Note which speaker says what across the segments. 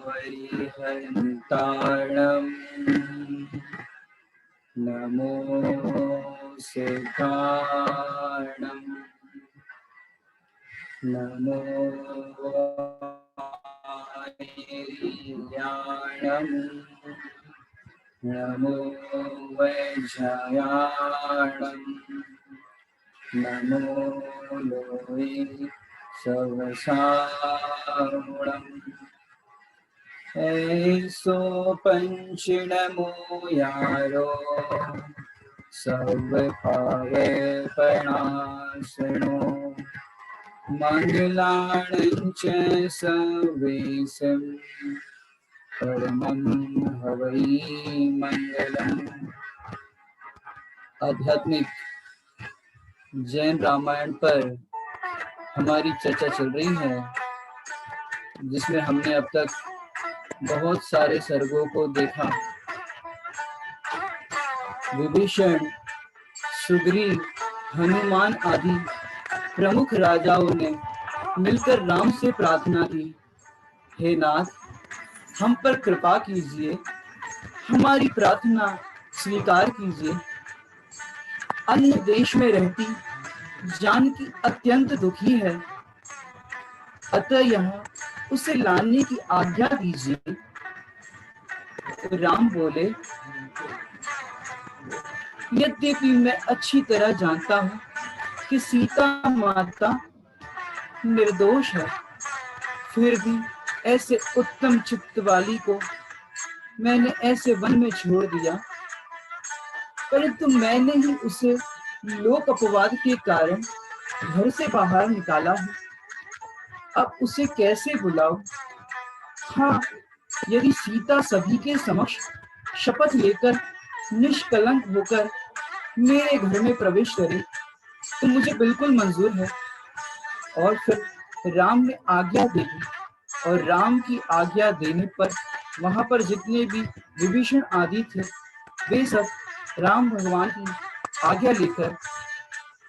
Speaker 1: वरिहन्ताणम् नमो सिद्धाणम् नमो वायुर्याणम् नमो वैजयाणम् नमो लोये सवसागुणम् ऐसो पंचनमो यारो सब पावे प्रणाशनो मंगलाणं च सर्वेशं परमं हवै मंगलम्। आध्यात्मिक जैन रामायण पर हमारी चर्चा चल रही है, जिसमें हमने अब तक बहुत सारे सर्गों को देखा। विभीषण, सुग्रीव, हनुमान आदि प्रमुख राजाओं ने मिलकर राम से प्रार्थना की, हे नाथ, हम पर कृपा कीजिए, हमारी प्रार्थना स्वीकार कीजिए। अन्य देश में रहती जानकी अत्यंत दुखी है, अतः यहाँ उसे लाने की आज्ञा दीजिए। राम बोले, यद्यपि मैं अच्छी तरह जानता हूँ कि सीता माता निर्दोष है, फिर भी ऐसे उत्तम चित्त वाली को मैंने ऐसे वन में छोड़ दिया, परंतु मैंने ही उसे लोक अपवाद के कारण घर से बाहर निकाला है। अब उसे कैसे बुलाऊं? हाँ, यदि सीता सभी के समक्ष शपथ लेकर निष्कलंक होकर मेरे घर में प्रवेश करे तो मुझे बिल्कुल मंजूर है। और फिर राम ने आज्ञा दी, और राम की आज्ञा देने पर वहां पर जितने भी विभीषण आदि थे, वे सब राम भगवान की आज्ञा लेकर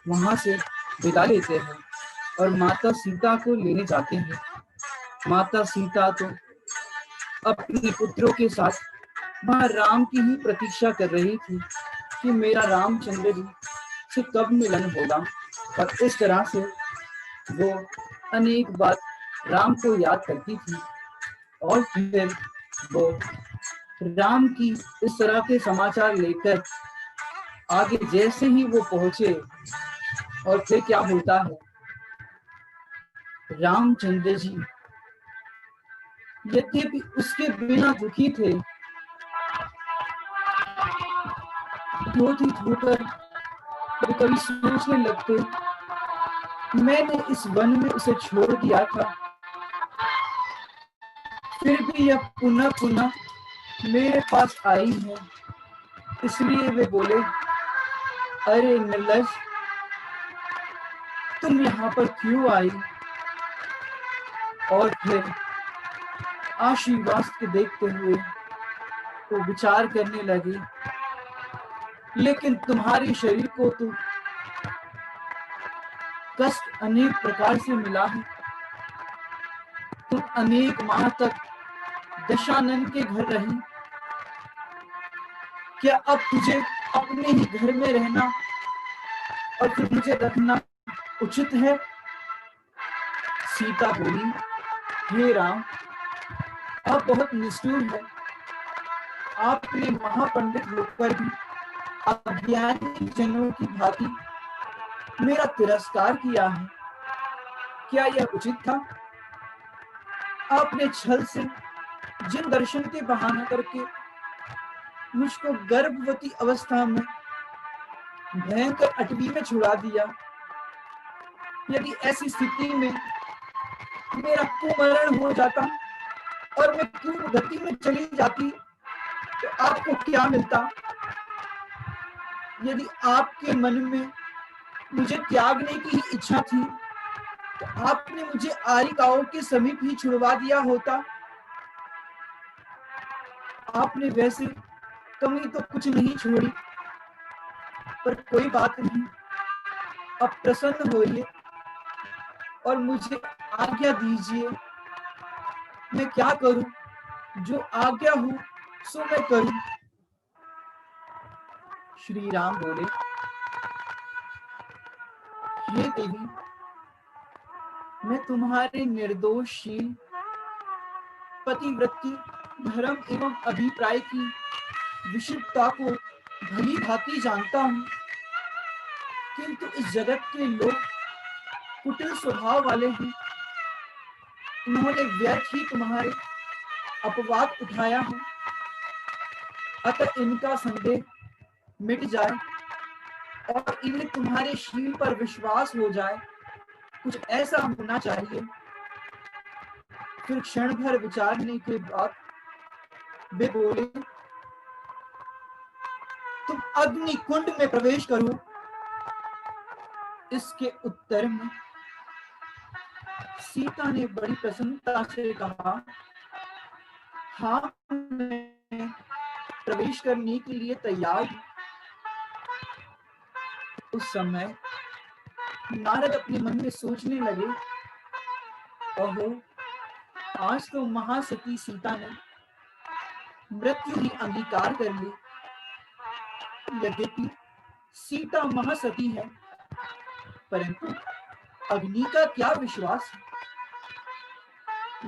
Speaker 1: वहां से विदा लेते हैं और माता सीता को लेने जाते हैं। माता सीता तो अपने पुत्रों के साथ वहां राम की ही प्रतीक्षा कर रही थी कि मेरा रामचंद्र जी से कब मिलन होगा, और इस तरह से वो अनेक बार राम को याद करती थी। और फिर वो राम की इस तरह के समाचार लेकर आगे जैसे ही वो पहुंचे, और फिर क्या होता है, रामचंद्र जी यद्यपि उसके बिना दुखी थे, क्रोधित होकर कभी कभी सोचने लगते, मैंने इस वन में उसे छोड़ दिया था, फिर भी यह पुनः पुनः मेरे पास आई है। इसलिए वे बोले, अरे निर्लज, तुम यहाँ पर क्यों आई? और फिर आशीर्वाद के देखते हुए वो विचार करने लगे, लेकिन तुम्हारे शरीर को तो कष्ट अनेक प्रकार से मिला है। तुम अनेक माह तक दशानन के घर रही, क्या अब तुझे अपने ही घर में रहना और फिर मुझे रखना उचित है? सीता बोली, हे राम, आप बहुत निष्ठुर है। आपने महापंडित होकर भी अज्ञानी जनों की भांति मेरा तिरस्कार किया है। क्या यह उचित था? आपने छल से जिन दर्शन के बहाना करके मुझको गर्भवती अवस्था में भयंकर अटवी में छुड़ा दिया, यदि ऐसी स्थिति में मेरा कुमरण हो जाता और मैं पूर्व गति में चली जाती तो आपको क्या मिलता? यदि आपके मन में मुझे त्यागने की ही इच्छा थी तो आपने मुझे आरिकाओं के समीप ही छुड़वा दिया होता। आपने वैसे कमी तो कुछ नहीं छोड़ी, पर कोई बात नहीं, अब प्रसन्न होइए और मुझे आज्ञा दीजिए, मैं क्या करूं जो आज्ञा हो सो मैं करूं। श्री राम बोले, हे देवी, मैं तुम्हारे निर्दोषशील पतिव्रती धर्म एवं अभिप्राय की विशुद्धता को भली भांति जानता हूं, किंतु इस जगत के लोग कुटिल स्वभाव वाले हैं। उन्होंने व्यर्थ ही तुम्हारे अपवाद उठाया है, अतः इनका संदेह मिट जाए और इन्हें तुम्हारे शील पर विश्वास हो जाए, कुछ ऐसा होना चाहिए। फिर क्षण भर विचारने के बाद वे बोले, तुम अग्नि कुंड में प्रवेश करो। इसके उत्तर में सीता ने बड़ी प्रसन्नता से कहा, हाँ, मैं प्रवेश करने के लिए तैयार हूं। उस समय नारद अपने मन में सोचने लगे, ओहो, आज तो महासती सीता ने मृत्यु ही अंगीकार कर ली। यद्यपि सीता महासती है, परंतु अग्नि का क्या विश्वास है।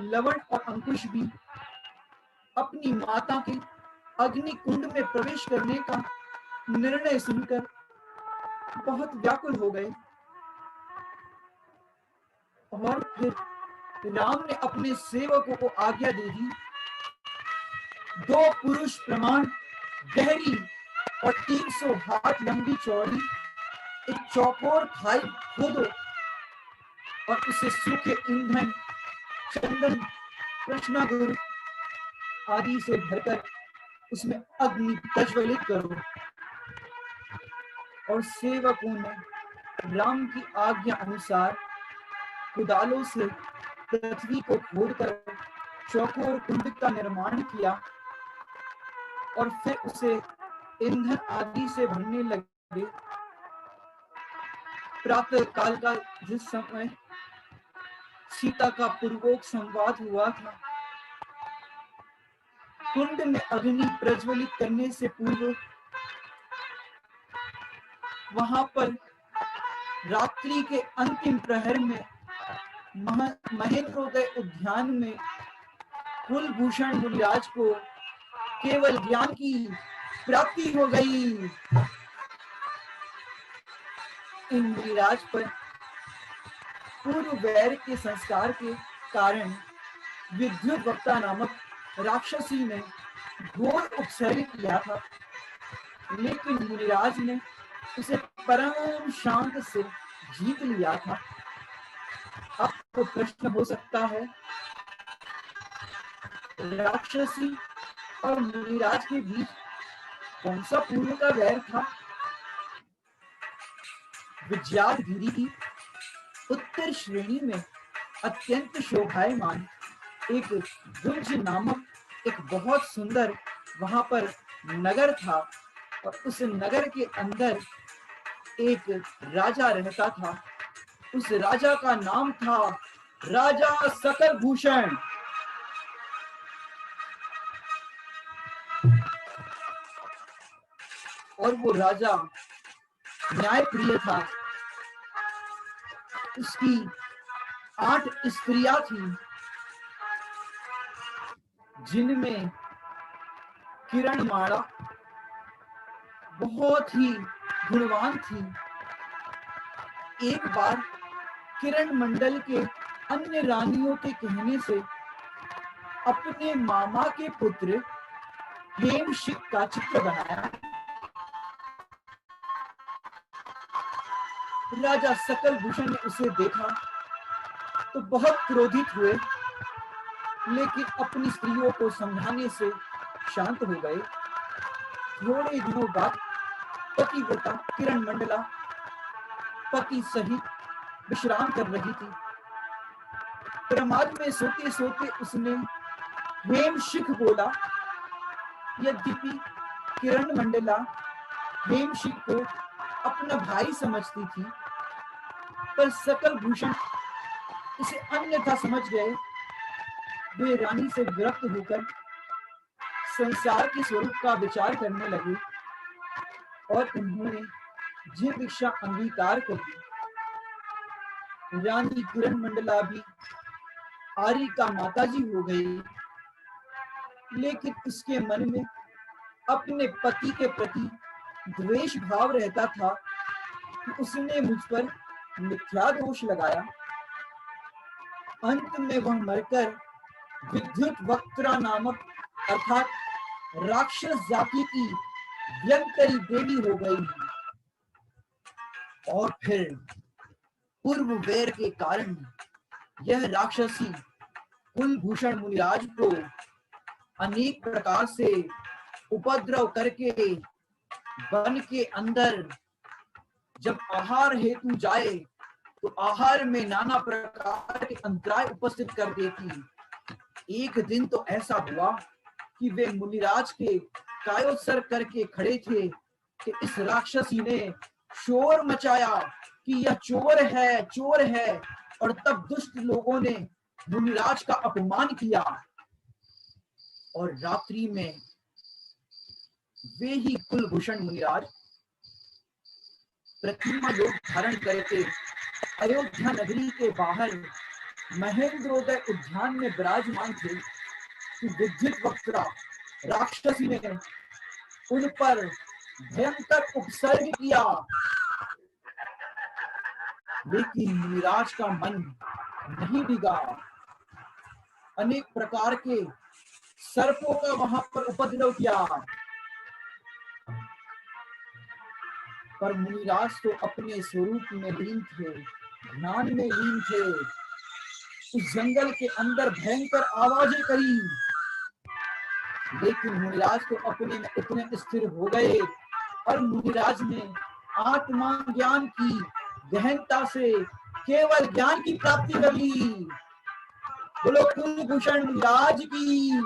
Speaker 1: लवण और अंकुश भी अपनी माता के अग्नि कुंड में प्रवेश करने का निर्णय सुनकर बहुत व्याकुल हो गए। और फिर राम ने अपने सेवकों को आज्ञा दे दी, 2 पुरुष प्रमाण गहरी और 300 हाथ लंबी चौड़ी एक चौकोर खाई खोदो और उसे सूखे ईंधन, चंदन, कृष्णा गुरु आदि से भरकर उसमें अग्नि प्रज्वलित करो। और सेवकों ने राम की आज्ञा अनुसार कुदालों से पृथ्वी को खोदकर चौकोर कुंड का निर्माण किया और फिर उसे ईंधन आदि से भरने लगे। प्रातः काल का जिस समय सीता का पूर्वोक्त संवाद हुआ था, कुंड में अग्नि प्रज्वलित करने से पूर्व वहां पर रात्रि के अंतिम प्रहर में महेंद्रोदय उद्यान में कुलभूषण मुनिराज को केवल ज्ञान की प्राप्ति हो गई। इन मुनिराज पर पूर्व वैर के संस्कार के कारण विद्युत वक्ता नामक राक्षसी ने घोर उपसर्ग किया था, लेकिन मुनिराज ने उसे परम शांत से जीत लिया था। अब तो प्रश्न हो सकता है, राक्षसी और मुनिराज के बीच कौन सा पूर्व का वैर था। विज्ञानगिरी की उत्तर श्रेणी में अत्यंत शोभायमान एक गुंज नामक एक बहुत सुंदर वहां पर नगर था और उस नगर के अंदर एक राजा रहता था। उस राजा का नाम था राजा सकल भूषण। और वो राजा न्याय प्रिय था। उसकी 8 स्त्रियां थी, जिनमें किरणमाला बहुत ही गुणवान थी। एक बार किरण मंडल के अन्य रानियों के कहने से अपने मामा के पुत्र हेमशिक का चित्र बनाया। राजा सकल भूषण ने उसे देखा तो बहुत क्रोधित हुए, लेकिन अपनी स्त्रियों को समझाने से शांत हो गए। थोड़े दिनों बाद पतिव्रता किरण मंडला पति सहित विश्राम कर रही थी। प्रमाद में सोते सोते उसने हेमशिख बोला। यद्यपि किरण मंडला हेमशिख को अपना भाई समझती थी, पर सकल भूषण उसे अन्यथा समझ गए। वे रानी से विरक्त होकर संसार के स्वरूप का विचार करने लगे और उन्होंने ये भिक्षा अंगीकार कर दी। रानी किरण मंडला भी आर्य का माताजी हो गई, लेकिन उसके मन में अपने पति के प्रति द्वेष भाव रहता था कि उसने मुझ पर मिथ्या दोष लगाया। अंत में वह मरकर विद्युत वक्त्रा नामक अर्थात राक्षस जाति की व्यंकरी देवी हो गई। और फिर पूर्व वैर के कारण यह राक्षसी कुलभूषण मुनिराज को अनेक प्रकार से उपद्रव करके वन के अंदर जब आहार हेतु जाए तो आहार में नाना प्रकार के अंतराय उपस्थित कर देती। एक दिन तो ऐसा हुआ कि वे मुनिराज के कायोत्सर करके खड़े थे कि इस राक्षसी ने शोर मचाया कि यह चोर है, और तब दुष्ट लोगों ने मुनिराज का अपमान किया और रात्रि में वे ही कुलभूषण मुनिराज प्रतिमा योग धारण करके अयोध्या नगरी के बाहर महेंद्रोदय उद्यान में विराजमान थे कि विद्युत वक्त्रा राक्षसी ने उन पर भयंकर उपसर्ग किया। लेकिन मुनिराज का मन नहीं डिगा। अनेक प्रकार के सर्पों का वहां पर उपद्रव किया, पर मुनिराज तो अपने स्वरूप में लीन थे, ध्यान में लीन थे। उस जंगल के अंदर भयंकर आवाजें करी, लेकिन मुनिराज तो अपने में इतने स्थिर हो गए और मुनिराज ने आत्मा ज्ञान की गहनता से केवल ज्ञान की प्राप्ति कर ली। बोलो कुलभूषण मुनिराज की।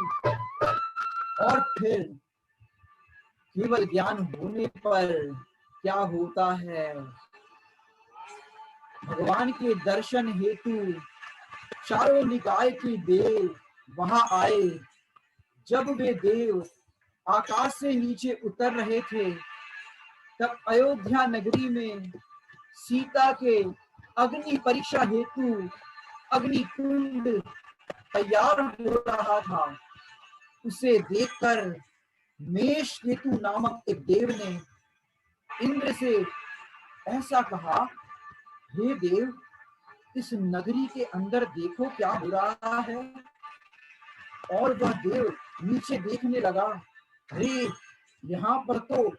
Speaker 1: और फिर केवल ज्ञान होने पर क्या होता है, भगवान के दर्शन हेतु चारों निकाय के देव वहां आए। जब वे देव आकाश से नीचे उतर रहे थे तब अयोध्या नगरी में सीता के अग्नि परीक्षा हेतु अग्नि कुंड तैयार हो रहा था। उसे देखकर मेष केतु नामक एक देव ने इंद्र से ऐसा कहा, हे देव, इस नगरी के अंदर देखो क्या हो रहा है। और वह देव नीचे देखने लगा, अरे यहाँ पर तो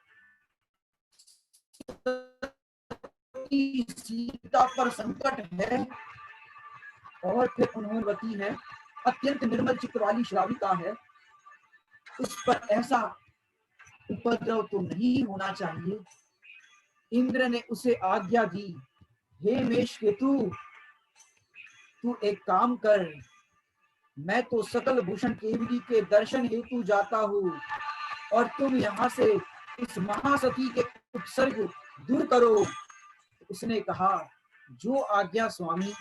Speaker 1: सीता पर संकट है। और फिर उन्होंने बती है अत्यंत निर्मल चित्त वाली श्राविका है, उस पर ऐसा उपद्रव तो नहीं होना चाहिए। इंद्र ने उसे आज्ञा दी, हे मेषकेतु, तू एक काम कर, मैं तो सकल भूषण केवली के दर्शन हेतु जाता हूँ और तुम यहाँ से इस महासती के उपसर्ग दूर करो। उसने कहा, जो आज्ञा स्वामी।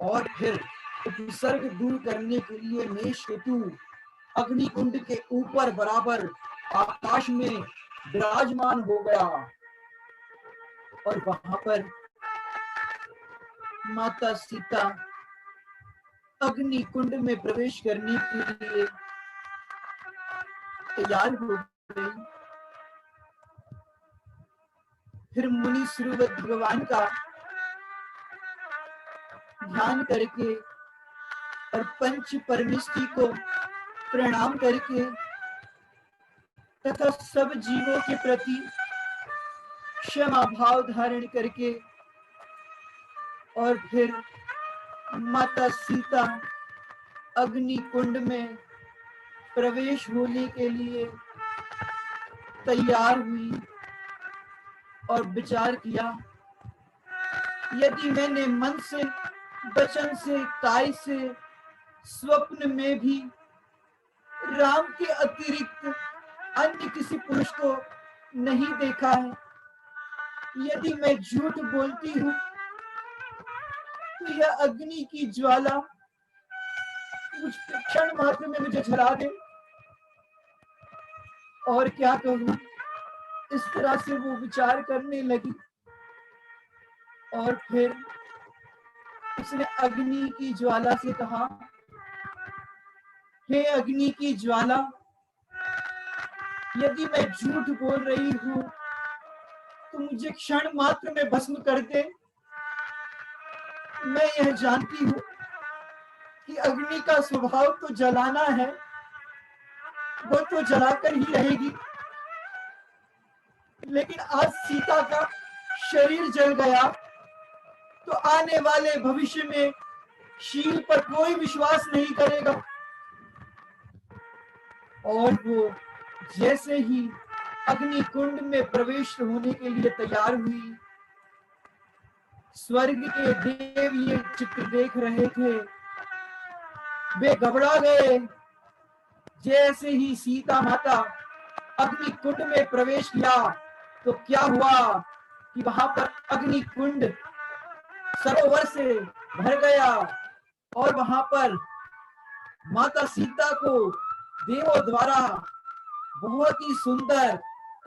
Speaker 1: और फिर उपसर्ग दूर करने के लिए मेषकेतु अग्निकुंड के ऊपर बराबर आकाश में विराजमान हो गया और वहां पर माता सीता अग्निकुंड में प्रवेश करने के लिए तैयार हो गई। फिर मुनि सूर्य भगवान का ध्यान करके और पंच परमेष्टि को प्रणाम करके तथा सब जीवों के प्रति क्षमा भाव धारण करके और फिर माता सीता अग्नि कुंड में प्रवेश होने के लिए तैयार हुई और विचार किया, यदि मैंने मन से, वचन से, काय से, स्वप्न में भी राम के अतिरिक्त अन्य किसी पुरुष को नहीं देखा है, यदि मैं झूठ बोलती हूँ तो यह अग्नि की ज्वाला कुछ क्षण मात्र में मुझे जला दे। और क्या कहूं, इस तरह से वो विचार करने लगी। और फिर उसने अग्नि की ज्वाला से कहा, हे अग्नि की ज्वाला, यदि मैं झूठ बोल रही हूं तो मुझे क्षण मात्र में भस्म कर दे। मैं यह जानती हूं कि अग्नि का स्वभाव तो जलाना है, वो तो जलाकर ही रहेगी। लेकिन आज सीता का शरीर जल गया तो आने वाले भविष्य में शील पर कोई विश्वास नहीं करेगा। और वो जैसे ही अग्नि कुंड में प्रवेश होने के लिए तैयार हुई, स्वर्ग के देव ये चित्र देख रहे थे, वे घबरा गए। जैसे ही सीता माता अग्नि कुंड में प्रवेश किया तो क्या हुआ कि वहां पर अग्नि कुंड सरोवर से भर गया और वहां पर माता सीता को देवों द्वारा बहुत ही सुंदर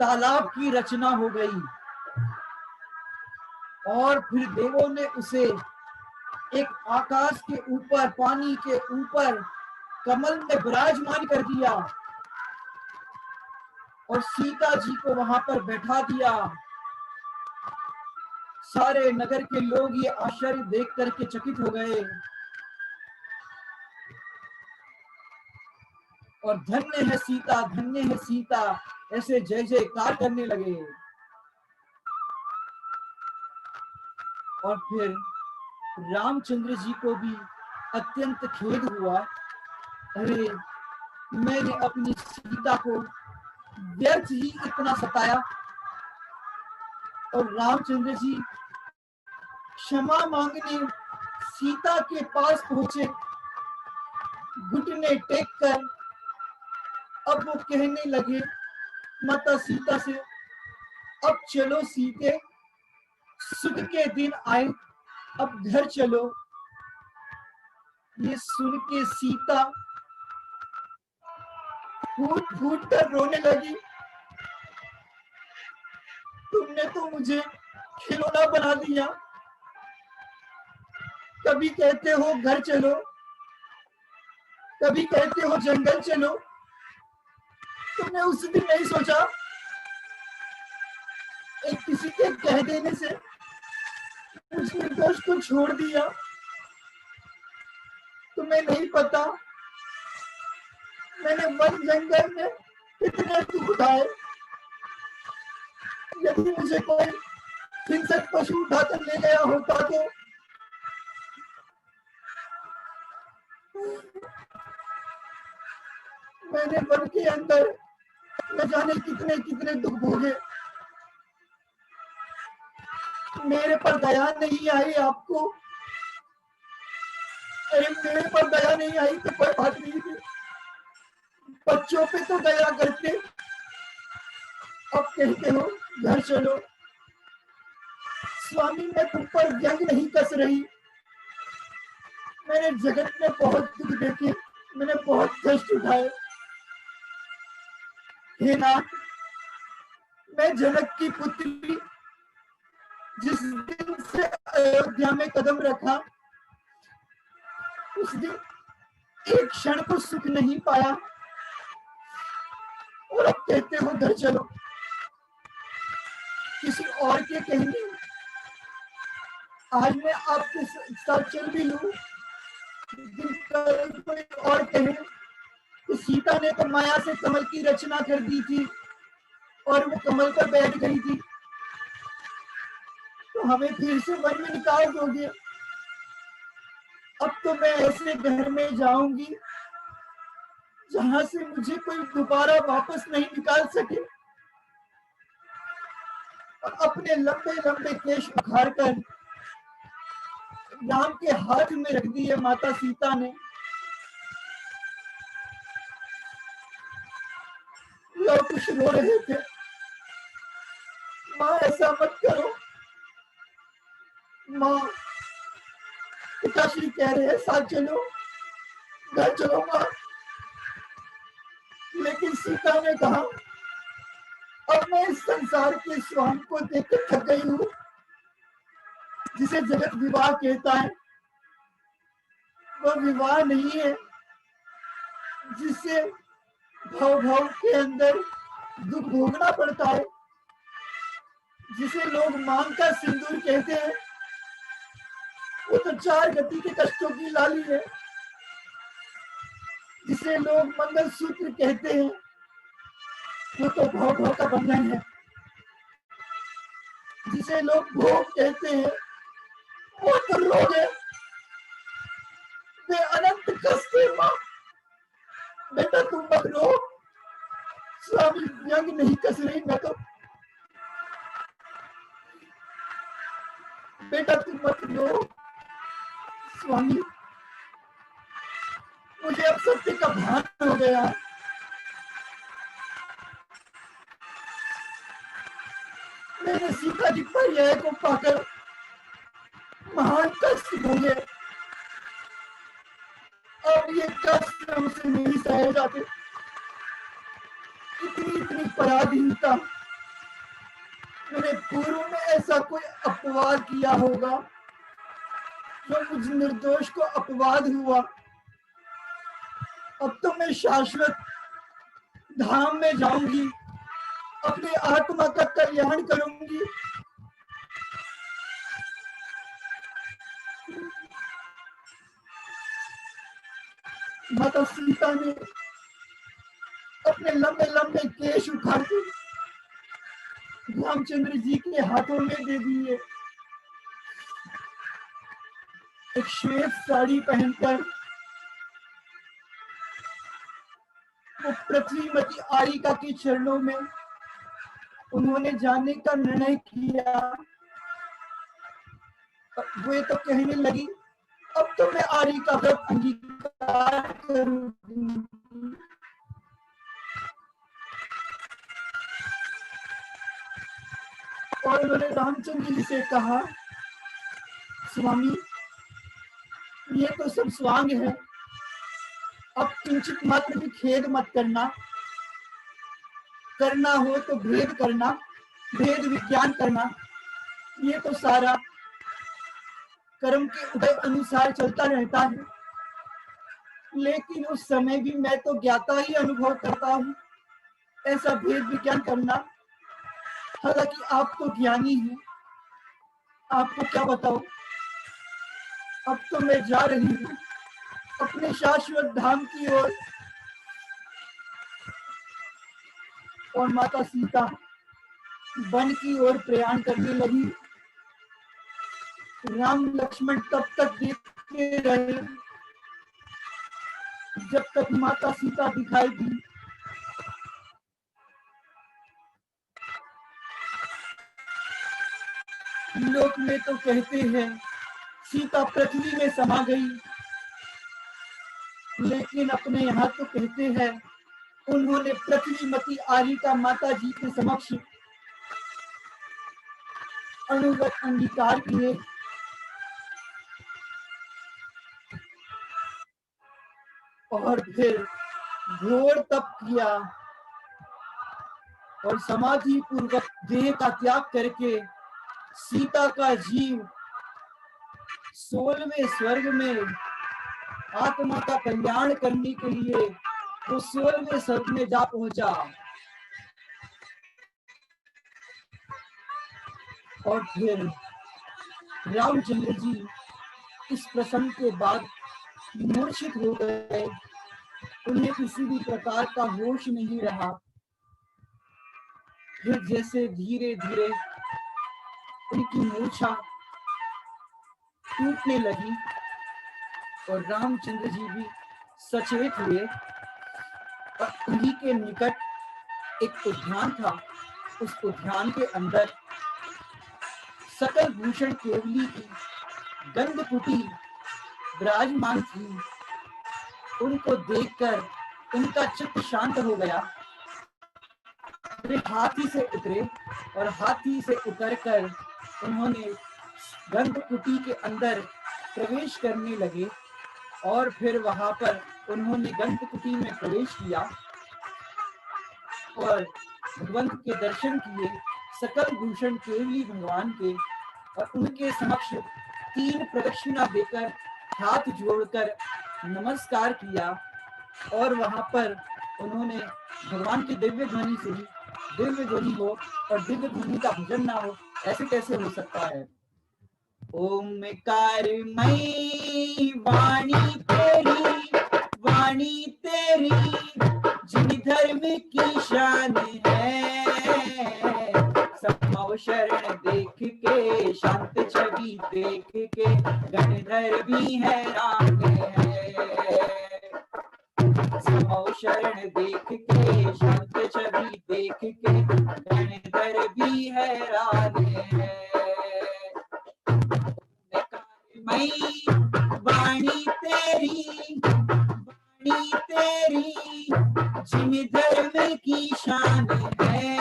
Speaker 1: तालाब की रचना हो गई। और फिर देवों ने उसे एक आकाश के ऊपर, पानी के ऊपर कमल में विराजमान कर दिया और सीता जी को वहां पर बैठा दिया। सारे नगर के लोग ये आश्चर्य देख करके चकित हो गए और धन्य है सीता, धन्य है सीता, ऐसे जय जयकार करने लगे। और फिर रामचंद्र जी को भी अत्यंत खेद हुआ, अरे मैंने अपनी सीता को व्यर्थ ही इतना सताया। और रामचंद्र जी क्षमा मांगने सीता के पास पहुंचे, घुटने टेक कर। अब वो कहने लगे माता सीता से, अब चलो सीते, सुख के दिन आए, अब घर चलो। ये सुन के सीता फूट फूट कर रोने लगी, तुमने तो मुझे खिलौना बना दिया। कभी कहते हो घर चलो, कभी कहते हो जंगल चलो। तुमने उस दिन नहीं सोचा एक किसी के कह देने से उस निर्दोष को छोड़ दिया। तुम्हें नहीं पता मैंने वन जंगल में कितने दुख उठाए। यदि मुझे कोई हिंसक पशु उठाकर ले गया होता तो मैंने वन के अंदर न जाने कितने कितने दुख भोगे। मेरे पर दया नहीं आई आपको। अरे मेरे पर दया नहीं आई तो कोई बात नहीं थी, बच्चों पे तो दया करते। अब कहते हो घर चलो। स्वामी मैं तुम पर व्यंग नहीं कस रही। मैंने जगत में बहुत दुख देखे, मैंने बहुत कष्ट उठाए। हे नाथ, मैं जनक की पुत्री जिस दिन से अयोध्या में कदम रखा उस दिन एक क्षण को सुख नहीं पाया और अब कहते हो घर चलो। किसी और के कहने आज मैं आपके साथ चल भी लूं, कोई और कहे कि सीता ने तो माया से कमल की रचना कर दी थी और वो कमल पर बैठ गई थी, तो हमें फिर से वन में निकाल दोगे। अब तो मैं ऐसे घर में जाऊंगी जहां से मुझे कोई दोबारा वापस नहीं निकाल सके। और अपने लंबे लंबे केश उखाड़ कर राम के हाथ में रख दिए माता सीता ने। लोग कुछ रो रहे थे, माँ ऐसा मत करो, माँ पिताश्री कह रहे हैं साथ चलो, घर चलो माँ। लेकिन सीता ने कहा
Speaker 2: अब मैं इस संसार के स्वांग को देखकर थक गई हूँ, जिसे जगत विवाह कहता है। वह विवाह नहीं है जिससे भव भव के अंदर दुख भोगना पड़ता है, जिसे लोग मांग का सिंदूर कहते हैं। वो तो 4 गति के कष्टों की लाली है। जिसे लोग मंगल सूत्र कहते हैं, वो तो भव भव का बंधन है। जिसे लोग भोग कहते हैं, वो तो रोग है। वे अनंत कष्ट है। मां, बेटा तुम मत रो। स्वामी व्यंग नहीं कस रही मैं तो। बेटा तुम मत रो। स्वामी, मुझे अब सत्य का भान हो गया। मैंने सीता जी पर्याय को पाकर महान कष्ट भोगे। अब ये कष्ट हमसे नहीं सहे जाते। इतनी पराधीनता। मैंने पूर्व में ऐसा कोई अपवाद किया होगा जो मुझ निर्दोष को अपवाद हुआ। अब तो मैं शाश्वत धाम में जाऊंगी, अपनी आत्मा का कल्याण करूंगी। माता सीता ने अपने लंबे लंबे केश उखाड़ के रामचंद्र जी के हाथों में दे दिए। एक श्वेत साड़ी पहनकर वो पृथ्वीमती आरिका के चरणों में उन्होंने जाने का निर्णय किया। वे तो कहने लगी, अब तो मैं आरिका व्रत अंगीकार करूंगी। और उन्होंने रामचंद्र जी से कहा, स्वामी ये तो सब स्वांग है, अब किंचित मात्र भी खेद मत करना। करना हो तो भेद करना, भेद विज्ञान करना। ये तो सारा कर्म के उदय अनुसार चलता रहता है। लेकिन उस समय भी मैं तो ज्ञाता ही अनुभव करता हूँ। ऐसा भेद विज्ञान करना, हालांकि आप तो ज्ञानी हैं, आपको क्या बताओ। अब तो मैं जा रही हूँ अपने शाश्वत धाम की ओर। और माता सीता वन की ओर प्रयाण करने लगी। राम लक्ष्मण तब तक देखते रहे जब तक माता सीता दिखाई दी। लोक में तो कहते हैं सीता पृथ्वी में समा गई, लेकिन अपने यहाँ तो कहते हैं उन्होंने पृथ्वीमती आरिका माता जी के समक्ष अनुगत अंगीकार किए। और फिर घोर तप किया और समाधि पूर्वक देह का त्याग करके सीता का जीव 16वें स्वर्ग में आत्मा का कल्याण करने के लिए वो 16वें स्वर्ग में जा पहुंचा। और फिर रामचंद्र जी इस प्रसंग के बाद मूर्छित हो गए। उन्हें किसी भी प्रकार का होश नहीं रहा। फिर जैसे धीरे धीरे उनकी मूर्छा टूटने लगी और रामचंद्र जी भी सचेत हुए। और उन्हीं के निकट एक उद्यान था। उस उद्यान के अंदर सकल भूषण केवली की गंधकुटी विराजमान थी। उनको देखकर उनका चित्त शांत हो गया। वे हाथी से उतरे और हाथी से उतरकर उन्होंने गंधकुटी के अंदर प्रवेश करने लगे। और फिर वहां पर उन्होंने गंधकुटी में प्रवेश किया और भगवंत के दर्शन किए, सकल भूषण केवली भगवान के, और उनके समक्ष 3 प्रदक्षिणा देकर हाथ जोड़कर नमस्कार किया। और वहां पर उन्होंने भगवान की दिव्य ध्वनि सुनी। दिव्य ध्वनि हो और दिव्य ध्वनि का भजन ना हो, ऐसे कैसे हो सकता है? ओमकारमयी वाणी तेरी जिन धर्म की शान है। समौ शरण देख के, शांत छवि देख के, गणधर भी हैरान है। समौ शरण देख के, शांत छवि देख के, गणधर भी हैरान है। मई वाणी तेरी जिन धर्म की शान है।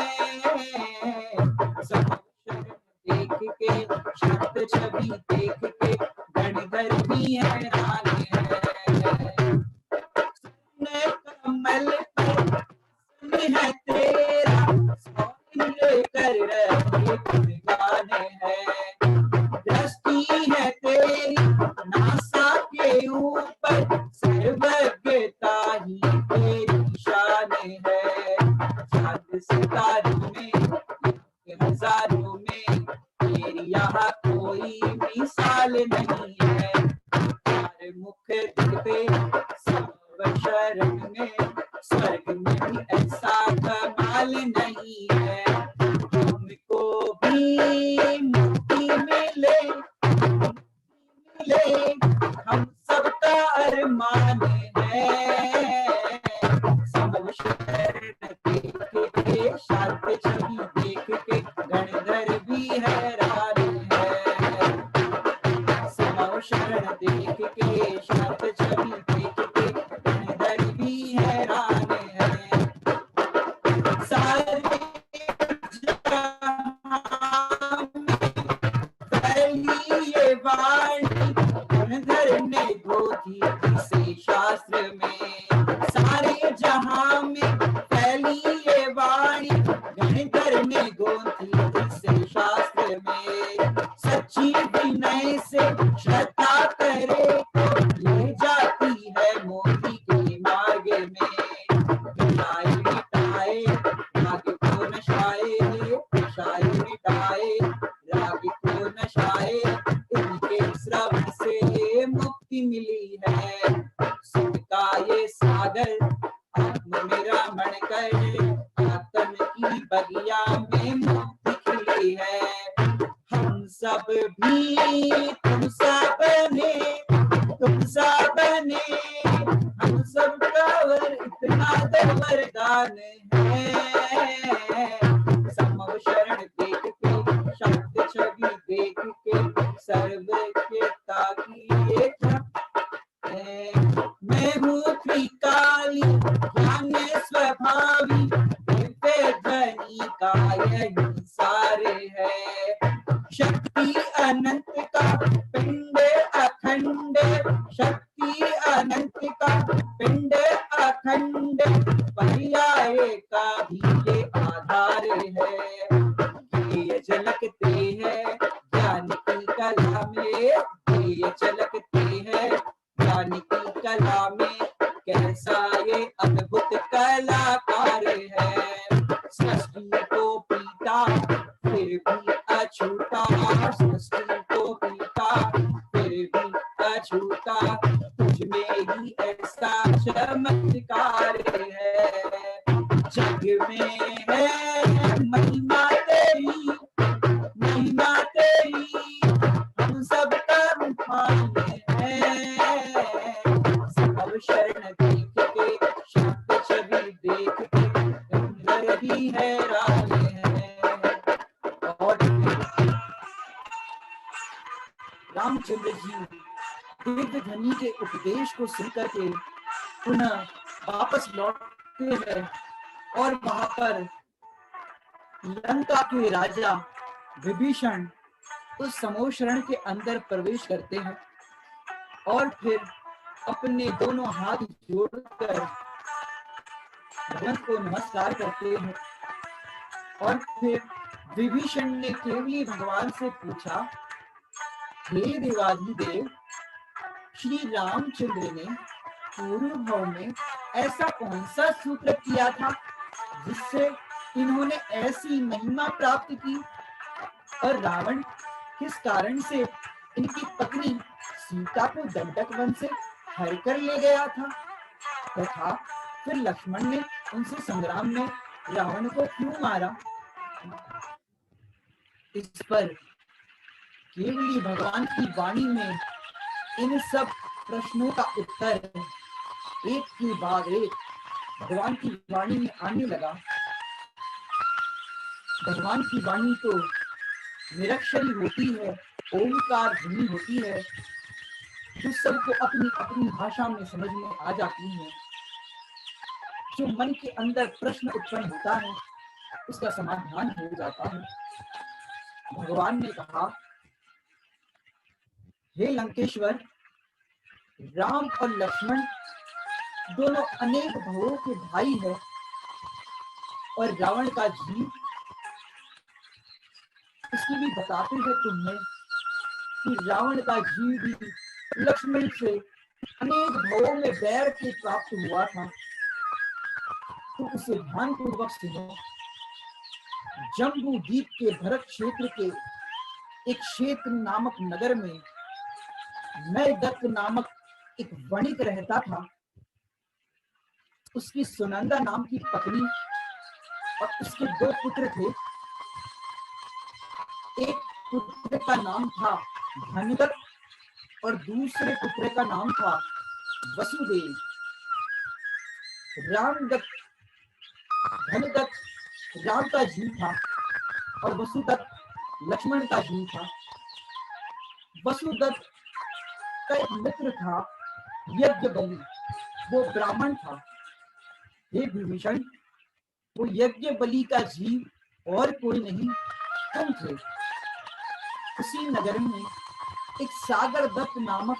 Speaker 2: समौ शरण देख के, शांत छवि देख के, गणधर भी हैरान है। कमल पर है तेरा, लेकर रहे गुणगान है। दृष्टि है तेरी नासा के ऊपर, सर्वज्ञता ही तेरी शान है। चांद सितारों में, हजारों में, तेरी यहाँ कोई मिसाल नहीं है। चार मुख दिखते शरण में, स्वर्ग में भी ऐसा कमाल नहीं है। तुमको भी मुक्ति मिले, हम सबका अरमान है। समौ शरण देख के, शांत छवि देख के, गणधर भी हैरान है। समौ शरण देख के, शांत छवि देख के, गणधर भी हैरान है। सारे फैली ये वाणी, गणधर ने गोदी से शास्त्र में। सारे जहां में फैली ये वाणी, गणधर ने गोदी से शास्त्र में। सच्ची विनय से श्रद्धा करे तो ले जाती है मोक्ष के मार्ग में। मिटाए मिटाए राग को नशाए, नशाए मिटाए राग को नशाए, इनके श्रवण से मुक्ति मिली है। सुख का ये सागर आत्म में रमण कर, आत्म की बगिया में मुक्ति खिली है। हम सब भी तुम सा बने, तुम सा बने, हम सब का वर इतना तो वरदान है। समौ शरण देख के, शांत छवि देख के, सर्वज्ञता की ये है। मैं हूँ त्रिकाली, ज्ञान स्वभावी, दिव्य ध्वनि का यही सार है। शक्ति अनंत का पिंड अखंड, शक्ति अनंत का पिंड अखंड, पर्याय का भी ये आधार है। ये झलकते हैं ज्ञान की कला में, ये झलकते हैं ज्ञान की कला में, कैसा ये अद्भुत कलाकार है। सृष्टि को पीता फिर भी अछूता, सृष्टि को पीता फिर भी अछूता, तुझ में ही ऐसा चमत्कार है। जग में है महिमा तेरी, महिमा तेरी, हम सबका रूपान है। समौ शरण देख के, शांत छवि देख के, गणधर भी हैरान है। और रामचंद्र जी दिव्य ध्वनि के उपदेश को सुनकर के पुनः वापस लौटते हैं और वहां पर लंका के राजा विभीषण उस समौ शरण के अंदर प्रवेश करते हैं और फिर अपने दोनों हाथ जोड़कर भगवंत को नमस्कार करते हैं और फिर विभीषण ने केवली भगवान से पूछा, हे देवाधिदेव, श्री रामचंद्र ने पूर्व भाव में ऐसा कौन सा सूत्र किया था जिससे इन्होंने ऐसी महिमा प्राप्त की, और रावण किस कारण से इनकी पत्नी सीता को दंडक वन से हर कर ले गया था, तथा फिर लक्ष्मण ने उनसे संग्राम में रावण को क्यों मारा। इस पर केवली भगवान की वाणी में इन सब प्रश्नों का उत्तर एक के बाद एक भगवान की वाणी में आने लगा। भगवान की वाणी तो निरक्षरी होती है, ओंकार ध्वनि होती है, जो सबको अपनी अपनी भाषा में समझ में आ जाती है। जो मन के अंदर प्रश्न उत्पन्न होता है उसका समाधान हो जाता है। भगवान ने कहा, हे लंकेश्वर, राम और लक्ष्मण दोनों अनेक भवों के भाई है, और रावण का जीव इसकी भी बताते हैं तुम्हें कि रावण का जीव भी लक्ष्मण से अनेक भवों में बैर के प्राप्त हुआ था। तो उसे ध्यानपूर्वक सुनो। जम्बू द्वीप के भरत क्षेत्र के एक क्षेत्र नामक नगर में नयदत्त नामक एक वणिक रहता था। उसकी सुनंदा नाम की पत्नी और उसके दो पुत्र थे। एक पुत्र का नाम था धनदत्त और दूसरे पुत्र का नाम था वसुदेव। रामदत्त धनदत्त राम का जीव था और वसुदत्त लक्ष्मण का जीव था। वसुदत्त का एक मित्र था यज्ञबलि, वो ब्राह्मण था। हे विभीषण, वो यज्ञबलि का जीव और कोई नहीं, तुम थे। उसी नगर में एक सागर दत्त नामक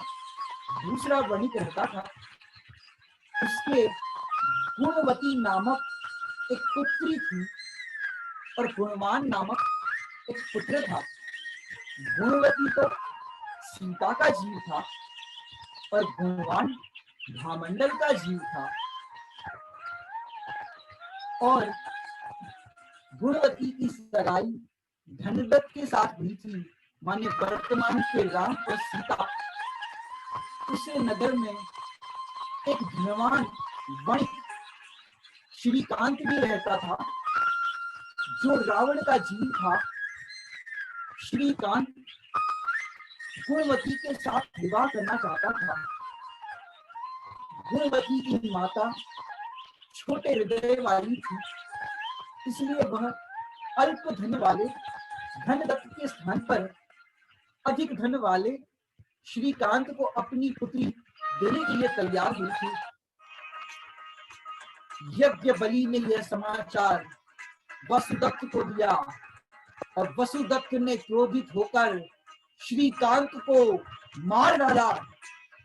Speaker 2: दूसरा वणिक रहता था। उसके गुणवती नामक एक पुत्री थी और गुणवान नामक एक पुत्र था। गुणवती तो सीता का जीव था और गुणवान भामंडल का जीव था। और गुणवती की सगाई धनदत्त के साथ हुई थी, माने वर्तमान के राम और सीता। उसे नगर में एक धनवान वणिक श्रीकांत भी रहता था, जो रावण का जीव था। श्रीकांत गुणवती के साथ विवाह करना चाहता था। गुणवती की माता छोटे हृदय वाली थी, इसलिए वह अल्प धन वाले धनदत्त के स्थान पर अधिक धन वाले श्रीकांत को अपनी पुत्री देने के लिए तैयार हुई थी। यज्ञबलि ने यह समाचार वसुदत्त को दिया और वसुदत्त ने क्रोधित होकर श्रीकांत को मार डाला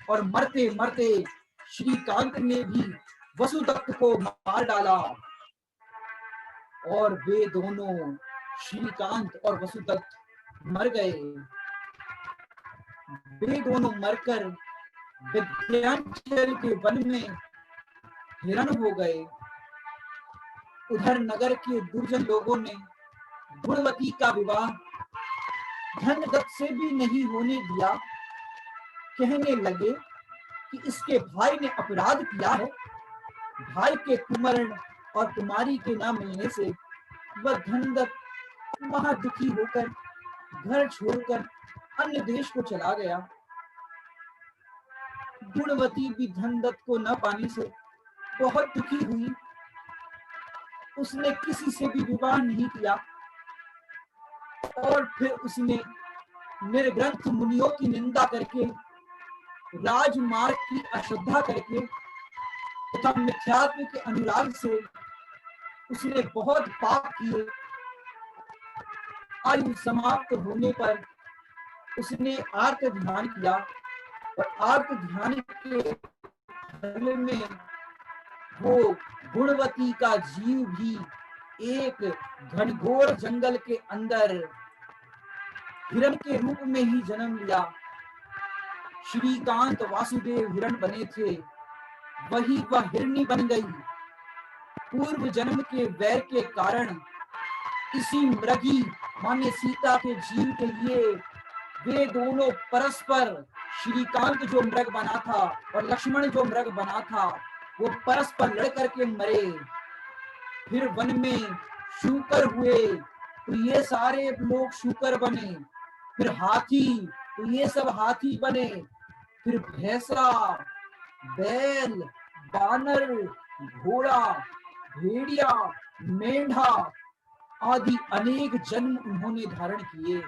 Speaker 2: और मरते मरते श्रीकांत ने भी वसुदत्त को मार डाला और वे दोनों श्रीकांत और वसुदत्त मर गए। वे दोनों मरकर विंध्याचल के वन में हिरण हो गए। उधर नगर के दुर्जन लोगों ने गुणवती का विवाह धनदत्त से भी नहीं होने दिया। कहने लगे कि इसके भाई ने अपराध किया है। भाई के कुमरण और कुमारी के न मिलने से वह धनदत्त महा दुखी होकर घर छोड़कर अन्य देश को चला गया। गुणवती भी धनदत्त को न पाने से बहुत दुखी हुई। उसने किसी से भी विवाह नहीं किया और फिर उसने निर्ग्रंथ मुनियों की निंदा करके, राजमार्ग की अश्रद्धा करके तथा मिथ्यात्व के अनुराग से उसने बहुत पाप किए। आयु समाप्त होने पर उसने आर्त ध्यान किया और आर्त ध्यान के फल में वो गुणवती का जीव भी एक घनघोर जंगल के अंदर हिरण के रूप में ही जन्म लिया। श्रीकांत वासुदेव हिरण बने थे, वही वह हिरणी बन गई। पूर्व जन्म के वैर के कारण इसी मृगी माने सीता के जीव के लिए वे दोनों परस्पर, श्रीकांत जो मृग बना था और लक्ष्मण जो मृग बना था, वो परस्पर लड़ करके मरे। फिर वन में शूकर हुए तो ये सारे लोग शूकर बने। फिर हाथी तो ये सब हाथी बने। फिर भैंसा, बैल, बानर, घोड़ा, भेड़िया, मेंढा आदि अनेक जन्म उन्होंने धारण किए।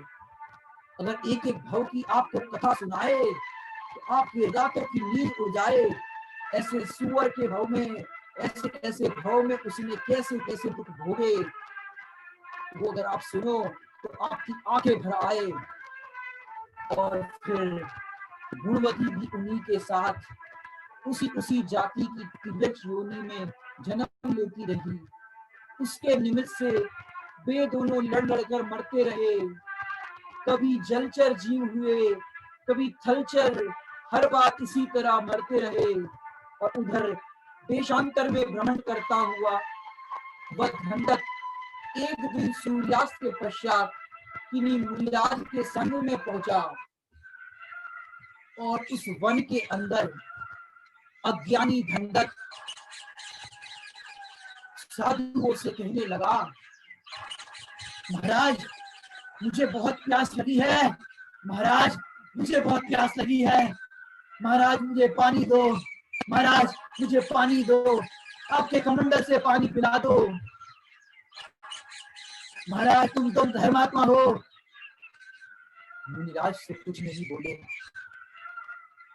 Speaker 2: अगर एक एक भाव की आपको कथा सुनाए तो आपके रातों की नींद उड़ जाए। ऐसे सुअर के भाव में, ऐसे ऐसे भाव में उसने कैसे कैसे दुख भोगे, वो अगर आप सुनो तो आपकी आंखें भर आए। और फिर गुणवती भी उन्हीं के साथ उसी जाति की तिब्बत योनि में जन्म लेती रही। उसके निमित्त से वे दोनों लड़ लड़कर मरते रहे। कभी जलचर जीव हुए, कभी थलचर, हर बार इसी तरह मरते रहे। और उधर देशांतर में भ्रमण करता हुआ वह धनदत्त एक दिन सूर्यास्त के पश्चात किन्हीं मुनिराज के संग में पहुंचा और इस वन के अंदर अज्ञानी धनदत्त साधुओं से कहने लगा, महाराज मुझे बहुत प्यास लगी है, महाराज मुझे बहुत प्यास लगी है, महाराज मुझे पानी दो, महाराज मुझे पानी दो, आपके कमंडल से पानी पिला दो, महाराज तुम तो धर्मात्मा हो। मुनिराज से कुछ नहीं बोले,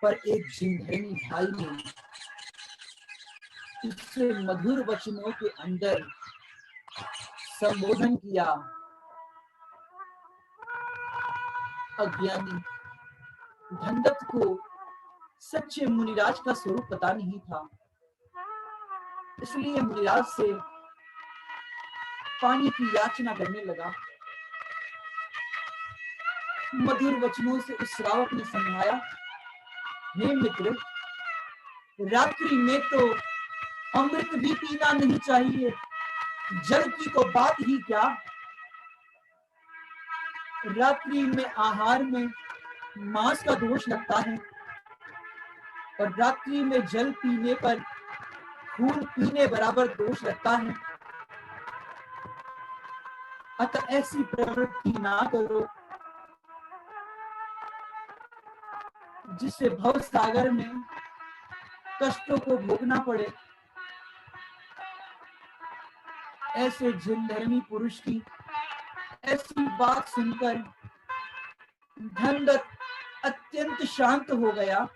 Speaker 2: पर एक जिनधर्मी भाई ने उससे मधुर वचनों के अंदर संबोधन किया। अज्ञानी धनदत्त को सच्चे मुनिराज का स्वरूप पता नहीं था, इसलिए मुनिराज से पानी की याचना करने लगा। मधुर वचनों से उस श्रावक ने समझाया, हे मित्र, रात्रि में तो अमृत भी पीना नहीं चाहिए, जल की तो बात ही क्या। रात्रि में आहार में मांस का दोष लगता है और रात्रि में जल पीने पर खून पीने बराबर दोष लगता है। अतः ऐसी प्रवृत्ति ना करो जिससे भव सागर में कष्टों को भोगना पड़े। ऐसे जिनधर्मी पुरुष की ऐसी बात सुनकर धनदत्त अत्यंत शांत हो गया।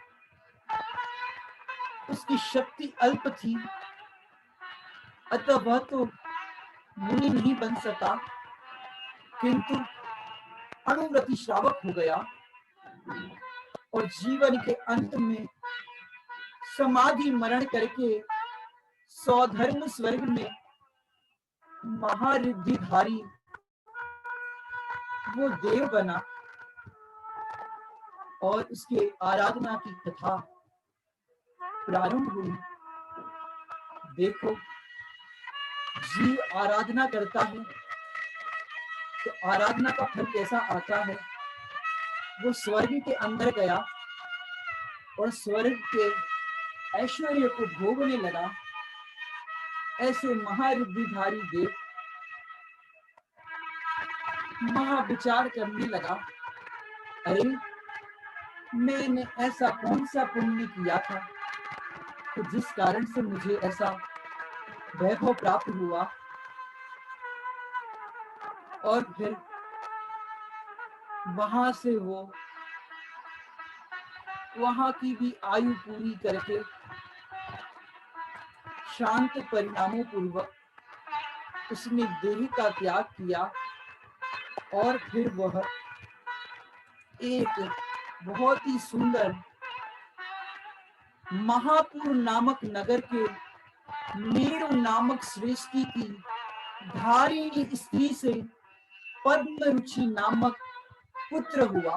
Speaker 2: उसकी शक्ति अल्प थी, अतः वह तो मुनि नहीं बन सका, किंतु अनुव्रति श्रावक हो गया और जीवन के अंत में समाधि मरण करके सौधर्म स्वर्ग में महारिद्धिधारी वो देव बना और उसके आराधना की कथा प्रारंभ हुई। देखो, जीव आराधना करता है तो आराधना का फल कैसा आता है। वो स्वर्ग के अंदर गया और स्वर्ग के ऐश्वर्य को भोगने लगा। ऐसे महारिद्धिधारी देव महाविचार करने लगा, अरे मैंने ऐसा कौन सा पुण्य किया था तो जिस कारण से मुझे ऐसा वैभव प्राप्त हुआ। और फिर वहां से वो वहां की भी आयु पूरी करके शांत परिणामों पूर्वक उसने देह का त्याग किया और फिर वह एक बहुत ही सुंदर महापुर नामक नगर के मेरु नामक सृष्टि की धारिणी स्त्री से पद्मरुचि नामक पुत्र हुआ।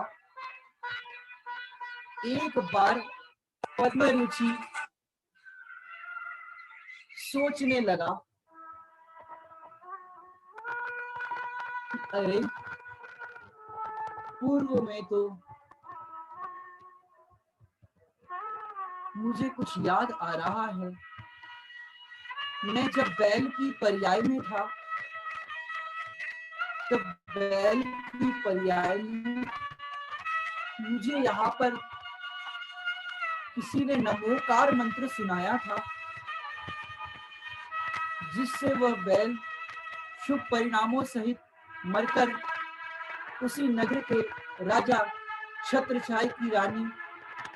Speaker 2: एक बार पद्मरुचि सोचने लगा, अरे पूर्व में तो मुझे कुछ याद आ रहा है। मैं जब बैल की पर्याय में था, तब बैल की पर्याय में मुझे यहाँ पर किसी ने नमोकार मंत्र सुनाया था, जिससे वह बैल शुभ परिणामों सहित मरकर उसी नगर के राजा छत्रछाय की रानी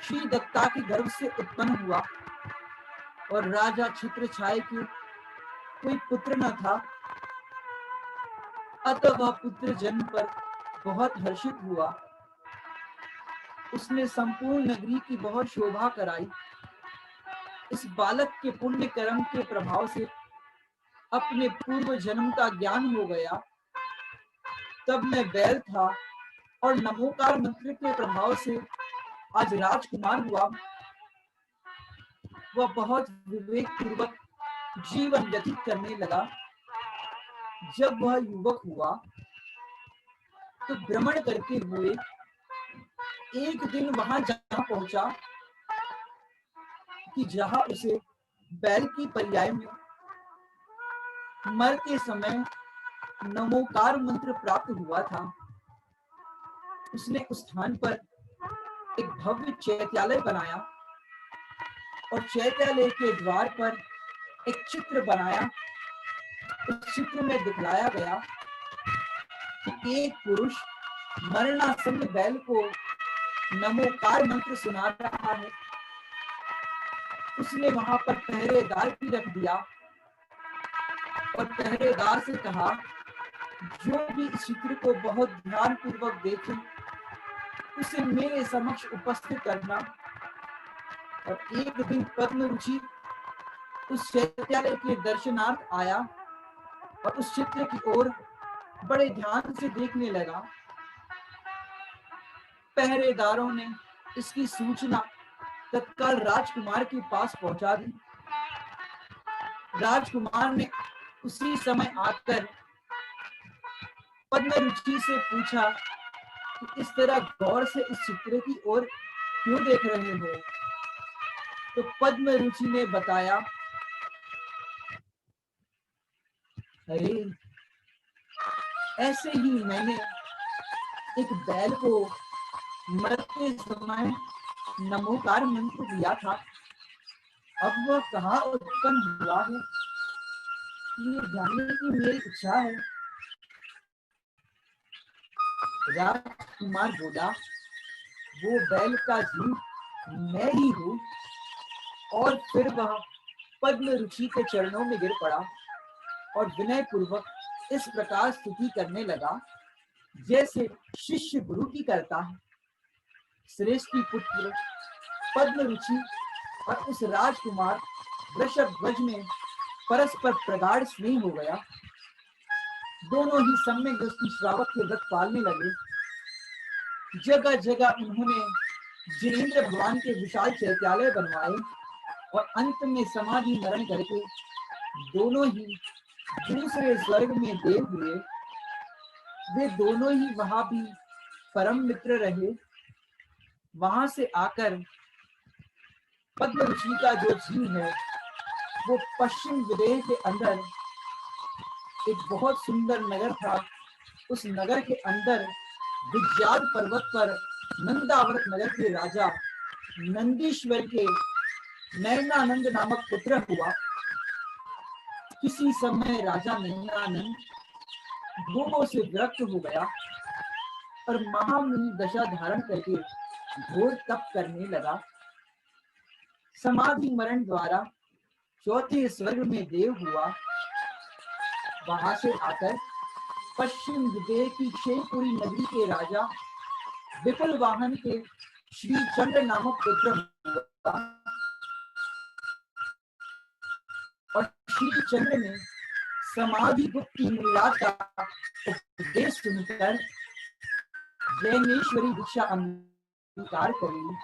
Speaker 2: श्री दत्ता के गर्भ से उत्पन्न हुआ। और राजा छत्रछाय के कोई पुत्र न था, अतः वह पुत्र जन्म पर बहुत हर्षित हुआ। उसने संपूर्ण नगरी की बहुत शोभा कराई। इस बालक के पुण्य कर्म के प्रभाव से अपने पूर्व जन्म का ज्ञान हो गया। तब मैं बैल था और नमोकार मंत्र के प्रभाव से आज राजकुमार हुआ। वह बहुत विवेक पूर्वक जीवन व्यतीत करने लगा। जब वह युवक हुआ तो भ्रमण करते हुए एक दिन वहां जहां पहुंचा कि जहां उसे बैल की पर्याय में मरते समय नमोकार मंत्र प्राप्त हुआ था। उसने उस स्थान पर एक भव्य चैत्यालय बनाया और चैत्यालय के द्वार पर एक चित्र बनाया। उस चित्र में दिखलाया गया कि एक पुरुष मरणासन्न बैल को नमोकार मंत्र सुना रहा है। उसने वहां पर पहरेदार भी रख दिया और पहरेदार से कहा, जो भी इस चित्र को बहुत ध्यान पूर्वक देखे उसे मेरे समक्ष उपस्थित करना। और एक दिन पद्मरुचि उस चैत्यालय के दर्शनार्थ आया और उस चित्र की ओर बड़े ध्यान से देखने लगा। पहरेदारों ने इसकी सूचना तत्काल राजकुमार के पास पहुंचा दी। राजकुमार ने उसी समय आकर पद्मरुचि से पूछा कि इस तरह गौर से इस चित्र की ओर क्यों देख रहे हो? तो पद्मरुचि ने बताया, अरे ऐसे ही मैंने एक बैल को मरते समय नमोकार मंत्र दिया था। अब वह कहाँ उत्पन्न हुआ है, ये जानने की मेरी इच्छा है। राजकुमार बोला, वो बैल का जीव मैं ही हूँ। और फिर वह पद्मरुचि के चरणों में गिर पड़ा और विनय पूर्वक इस प्रकार स्तुति करने लगा, जैसे शिष्य गुरु की करता है। श्रेष्ठी पुत्र पद्मरुचि और उस राजकुमार वृषभध्वज में परस्पर प्रगाढ़ स्नेह हो गया। दोनों ही सम्यक दृष्टि श्रावक के व्रत पालने लगे। जगह जगह उन्होंने जिनेंद्र भगवान के विशाल चैत्यालय बनवाए और अंत में समाधि मरण करके दोनों ही दूसरे स्वर्ग में देव हुए। वे दोनों ही वहां भी परम मित्र रहे। वहां से आकर पद्मरुचि का जो झील है, वो पश्चिम विदेह के अंदर एक बहुत सुंदर नगर था। उस नगर के अंदर विज्ञान पर्वत पर नंदाव्रत नगर के राजा नंदीश्वर के नयनानंद नामक पुत्र हुआ। किसी समय राजा नयनानंद भोगों से विरक्त हो गया और महामुनि दशा धारण करके घोर तप करने लगा। समाधि मरण द्वारा चौथे स्वर्ग में देव हुआ। वहां से आकर पश्चिम विदेह की क्षेत्रपुरी नगरी के राजा विपुल वाहन के श्री चंद्र नामक पुत्र हुआ और श्री चंद्र ने समाधि गुप्त मुनिराज का उपदेश सुनकर जैनेश्वरी दीक्षा अंगीकार करी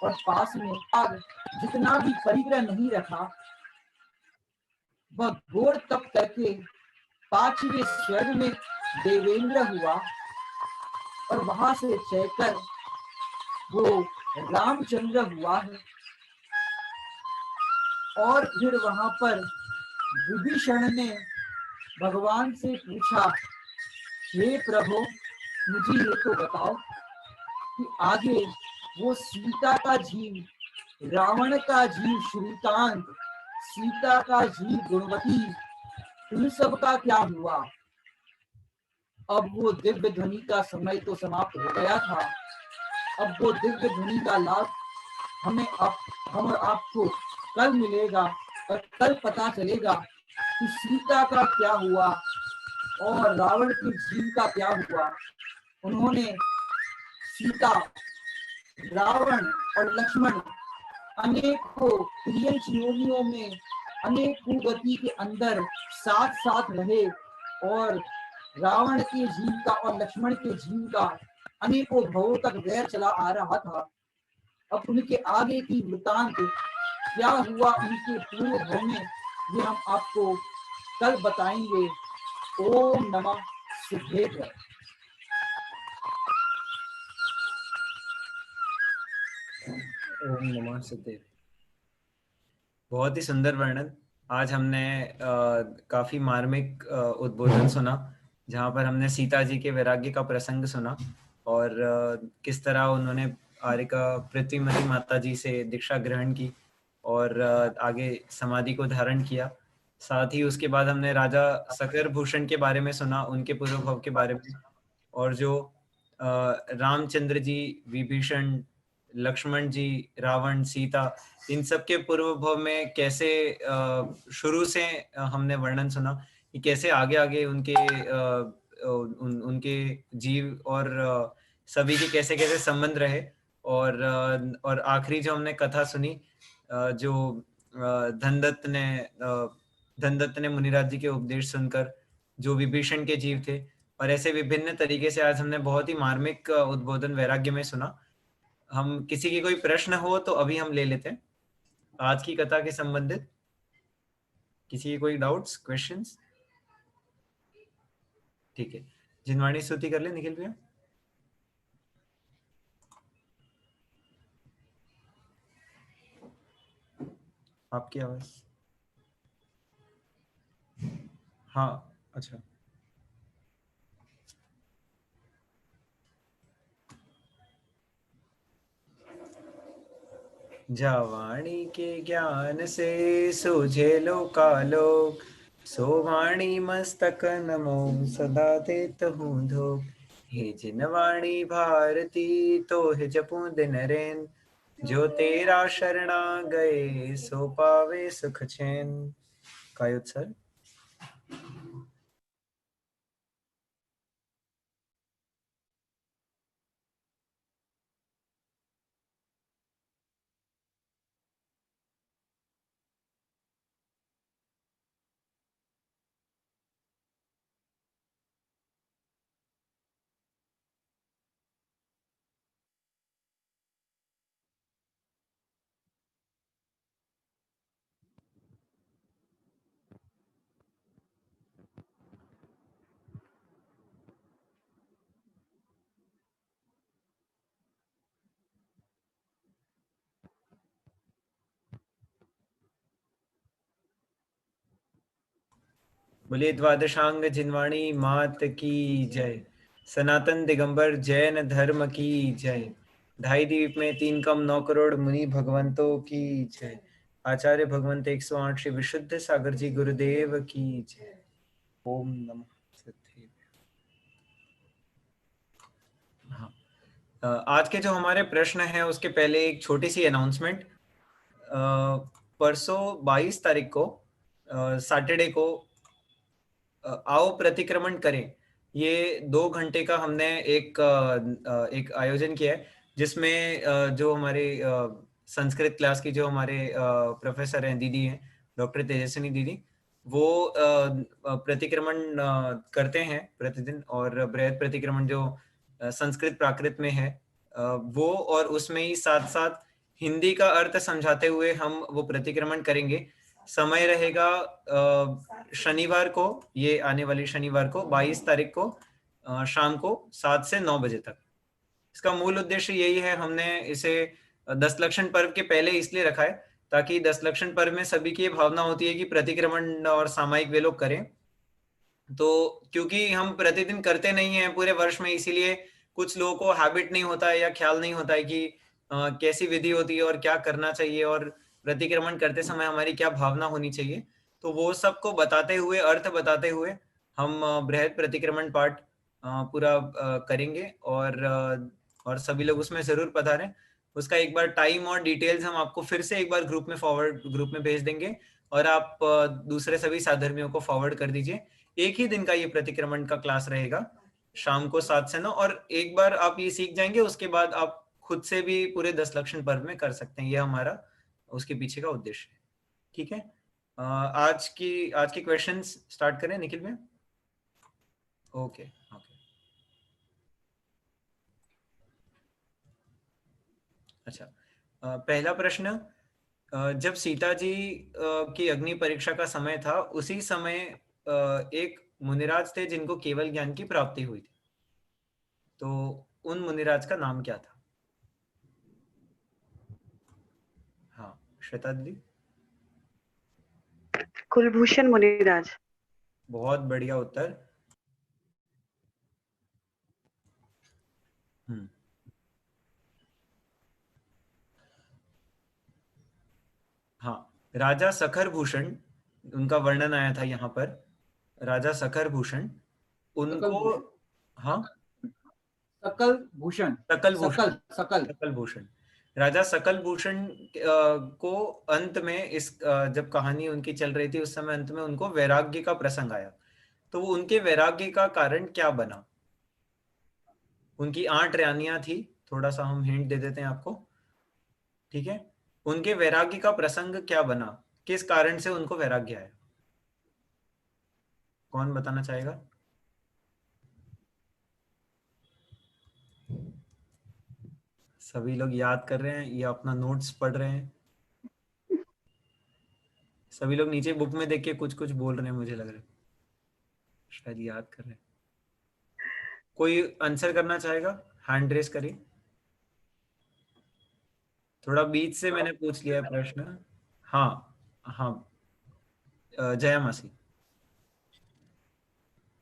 Speaker 2: और पास में आग जितना भी परिग्रह नहीं रखा, वह घोर तप करके 5वें स्वर्ग में देवेंद्र हुआ और वहां से चलकर वो रामचंद्र हुआ है। और फिर वहां पर विभीषण ने भगवान से पूछा, हे प्रभु, मुझे ये तो बताओ कि आगे वो सीता का जीव, रावण का जीव श्रीकांत, सीता का जीव गुणवती, इन सब का क्या हुआ? अब वो दिव्य ध्वनि का समय तो समाप्त हो गया था। अब वो दिव्य ध्वनि का लाभ हम और आपको कल मिलेगा और कल पता चलेगा कि सीता का क्या हुआ और रावण के जीव का क्या हुआ। उन्होंने सीता, रावण और लक्ष्मण अनेकों प्रियंश योनियों में अनेक कुगति के अंदर साथ साथ रहे और रावण के जीव का और लक्ष्मण के जीव का अनेकों भवों तक वैर चला आ रहा था। अब उनके आगे की वृतांत क्या हुआ उनके पूर्व भव में, ये हम आपको कल बताएंगे। ओम नमः सिद्धेश्वर।
Speaker 3: ओम नमः सिद्धेश्वर। बहुत ही सुंदर वर्णन। आज हमने काफी मार्मिक उद्बोधन सुना, जहाँ पर हमने सीता जी के वैराग्य का प्रसंग सुना और किस तरह उन्होंने आर्यका पृथ्वीमती माता जी से दीक्षा ग्रहण की और आगे समाधि को धारण किया। साथ ही उसके बाद हमने राजा शकर भूषण के बारे में सुना, उनके पूर्व भव के बारे में, और जो रामचंद्र जी, विभीषण, लक्ष्मण जी, रावण, सीता, इन सब के पूर्व भव में कैसे शुरू से हमने वर्णन सुना कि कैसे आगे आगे उनके जीव और सभी के कैसे कैसे संबंध रहे। और आखिरी जो हमने कथा सुनी, जो धनदत्त ने मुनिराज जी के उपदेश सुनकर जो विभीषण के जीव थे, और ऐसे विभिन्न तरीके से आज हमने बहुत ही मार्मिक उद्बोधन वैराग्य में सुना। हम किसी की कोई प्रश्न हो तो अभी हम ले लेते हैं आज की कथा के संबंधित। किसी की कोई डाउट्स, क्वेश्चंस? ठीक है, जिनवाणी स्तुति कर ले निखिल भैया। आपकी आवाज। हाँ, अच्छा। जावाणी के ज्ञान से सूझे लोकालोक, सोवाणी मस्तक नमो सदा देत हूँ धोख। हे जिनवाणी भारती तो हे जपू दिन रैन, जो तेरा शरणा गए सो पावे सुख चैन। कायोत्सर्ग। बोलिए द्वादशांग जिनवाणी मात की जय। सनातन दिगंबर जैन धर्म की जय। ढाई द्वीप में 3 कम 9 करोड़ मुनि भगवंतों की जय। आचार्य भगवंत 108 श्री विशुद्ध सागर जी गुरुदेव की जय। ओम नमः सिद्धेश्वर। हाँ, आज के जो हमारे प्रश्न हैं उसके पहले एक छोटी सी अनाउंसमेंट। परसों 22 तारीख को सैटरडे को आओ प्रतिक्रमण करें, ये 2 घंटे का हमने एक आयोजन किया है, जिसमें जो हमारे संस्कृत क्लास की जो हमारे प्रोफेसर हैं, दीदी हैं, डॉक्टर तेजस्विनी दीदी, वो प्रतिक्रमण करते हैं प्रतिदिन, और बृहद प्रतिक्रमण जो संस्कृत प्राकृत में है वो, और उसमें ही साथ साथ हिंदी का अर्थ समझाते हुए हम वो प्रतिक्रमण करेंगे। समय रहेगा शनिवार को, ये आने वाली शनिवार को 22 तारीख को शाम को 7 से 9 बजे तक। इसका मूल उद्देश्य यही है, हमने इसे 10 लक्षण पर्व के पहले इसलिए रखा है ताकि 10 लक्षण पर्व में सभी की ये भावना होती है कि प्रतिक्रमण और सामायिक वे लोग करें। तो क्योंकि हम प्रतिदिन करते नहीं हैं पूरे वर्ष में, इसीलिए कुछ लोगों को हैबिट नहीं होता है या ख्याल नहीं होता है कि कैसी विधि होती है और क्या करना चाहिए और प्रतिक्रमण करते समय हमारी क्या भावना होनी चाहिए। तो वो सबको बताते हुए, अर्थ बताते हुए हम बृहद प्रतिक्रमण पाठ पूरा करेंगे, और सभी लोग उसमें जरूर पधारें। उसका एक बार टाइम और डिटेल्स हम आपको फिर से एक बार ग्रुप में भेज देंगे, और आप दूसरे सभी साधर्मियों को फॉरवर्ड कर दीजिए। एक ही दिन का ये प्रतिक्रमण का क्लास रहेगा, शाम को 7 से 9, और एक बार आप ये सीख जाएंगे उसके बाद आप खुद से भी पूरे 10 लक्षण पर्व में कर सकते हैं। ये हमारा उसके पीछे का उद्देश्य है। ठीक है, आज की क्वेश्चंस स्टार्ट करें निखिल भैया। ओके ओके, अच्छा, पहला प्रश्न, जब सीता जी की अग्नि परीक्षा का समय था, उसी समय एक मुनिराज थे जिनको केवल ज्ञान की प्राप्ति हुई थी, तो उन मुनिराज का नाम क्या था? हाँ, श्वेता दीदी।
Speaker 4: कुलभूषण मुनिराज।
Speaker 3: बहुत बढ़िया उत्तर। हाँ, राजा सखर भूषण, उनका वर्णन आया था यहाँ पर। राजा सखर भूषण, उनको, हाँ,
Speaker 2: सकल भूषण,
Speaker 3: सकल भूषण,
Speaker 2: सकल
Speaker 3: सकल भूषण, राजा सकल भूषण को अंत में जब कहानी उनकी चल रही थी उस समय अंत में उनको वैराग्य का प्रसंग आया। तो वो उनके वैराग्य का कारण क्या बना? उनकी 8 रानियां थी, थोड़ा सा हम हिंट दे देते हैं आपको। ठीक है, उनके वैराग्य का प्रसंग क्या बना, किस कारण से उनको वैराग्य आया? कौन बताना चाहेगा? सभी लोग याद कर रहे हैं या अपना नोट्स पढ़ रहे हैं? सभी लोग नीचे बुक में देख के कुछ कुछ बोल रहे हैं, मुझे लग रहा है शायद याद कर रहे हैं। कोई आंसर करना चाहेगा? हैंड रेस करिए। थोड़ा बीच से मैंने पूछ लिया प्रश्न। हाँ हाँ, जया मासी।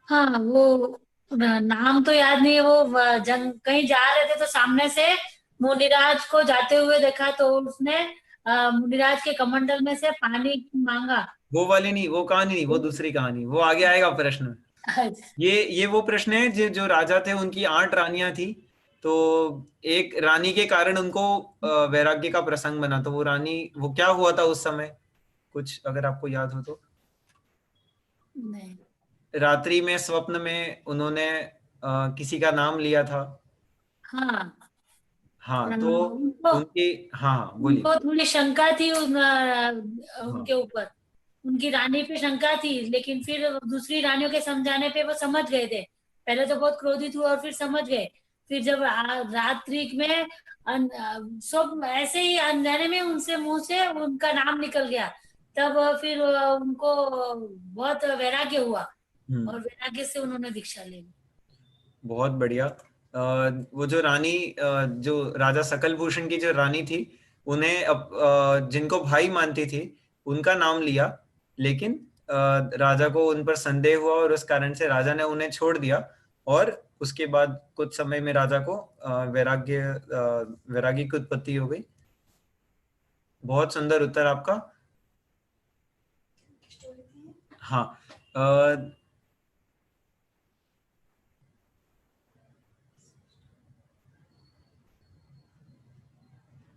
Speaker 5: हाँ, वो नाम तो याद नहीं है। वो जंग कहीं जा रहे थे तो सामने से मुनिराज को जाते हुए देखा, तो उसने मुनिराज के कमंडल में से पानी मांगा।
Speaker 3: वो वाली नहीं, वो कहानी नहीं, वो दूसरी कहानी, वो आगे आएगा प्रश्न। ये वो प्रश्न है जो राजा थे, उनकी 8 रानियां थी, तो एक रानी के कारण उनको वैराग्य का प्रसंग बना। तो वो रानी, वो क्या हुआ था उस समय, कुछ अगर आपको याद हो तो?
Speaker 5: नहीं।
Speaker 3: रात्रि में स्वप्न में उन्होंने किसी का नाम लिया था।
Speaker 5: हाँ,
Speaker 3: हाँ, तो
Speaker 5: उनको
Speaker 3: उनकी, हाँ बोलिए।
Speaker 5: उनको थोड़ी शंका थी
Speaker 3: हाँ,
Speaker 5: उनके ऊपर, उनकी रानी पे शंका थी, लेकिन फिर दूसरी रानियों के समझाने पे वो समझ गए थे। पहले तो बहुत क्रोधित हुए और फिर समझ गए। फिर जब रात्रि में सब ऐसे ही अंधेरे में उनसे मुंह से उनका नाम निकल गया, तब फिर उनको बहुत वैराग्य हुआ और वैराग्य से उन्होंने दीक्षा ले ली।
Speaker 3: बहुत बढ़िया। वो जो रानी, जो राजा सकल भूषण की जो रानी थी, उन्हें जिनको भाई मानती थी उनका नाम लिया, लेकिन राजा को उन पर संदेह हुआ और उस कारण से राजा ने उन्हें छोड़ दिया, और उसके बाद कुछ समय में राजा को वैराग्य की उत्पत्ति हो गई। बहुत सुंदर उत्तर आपका। हाँ,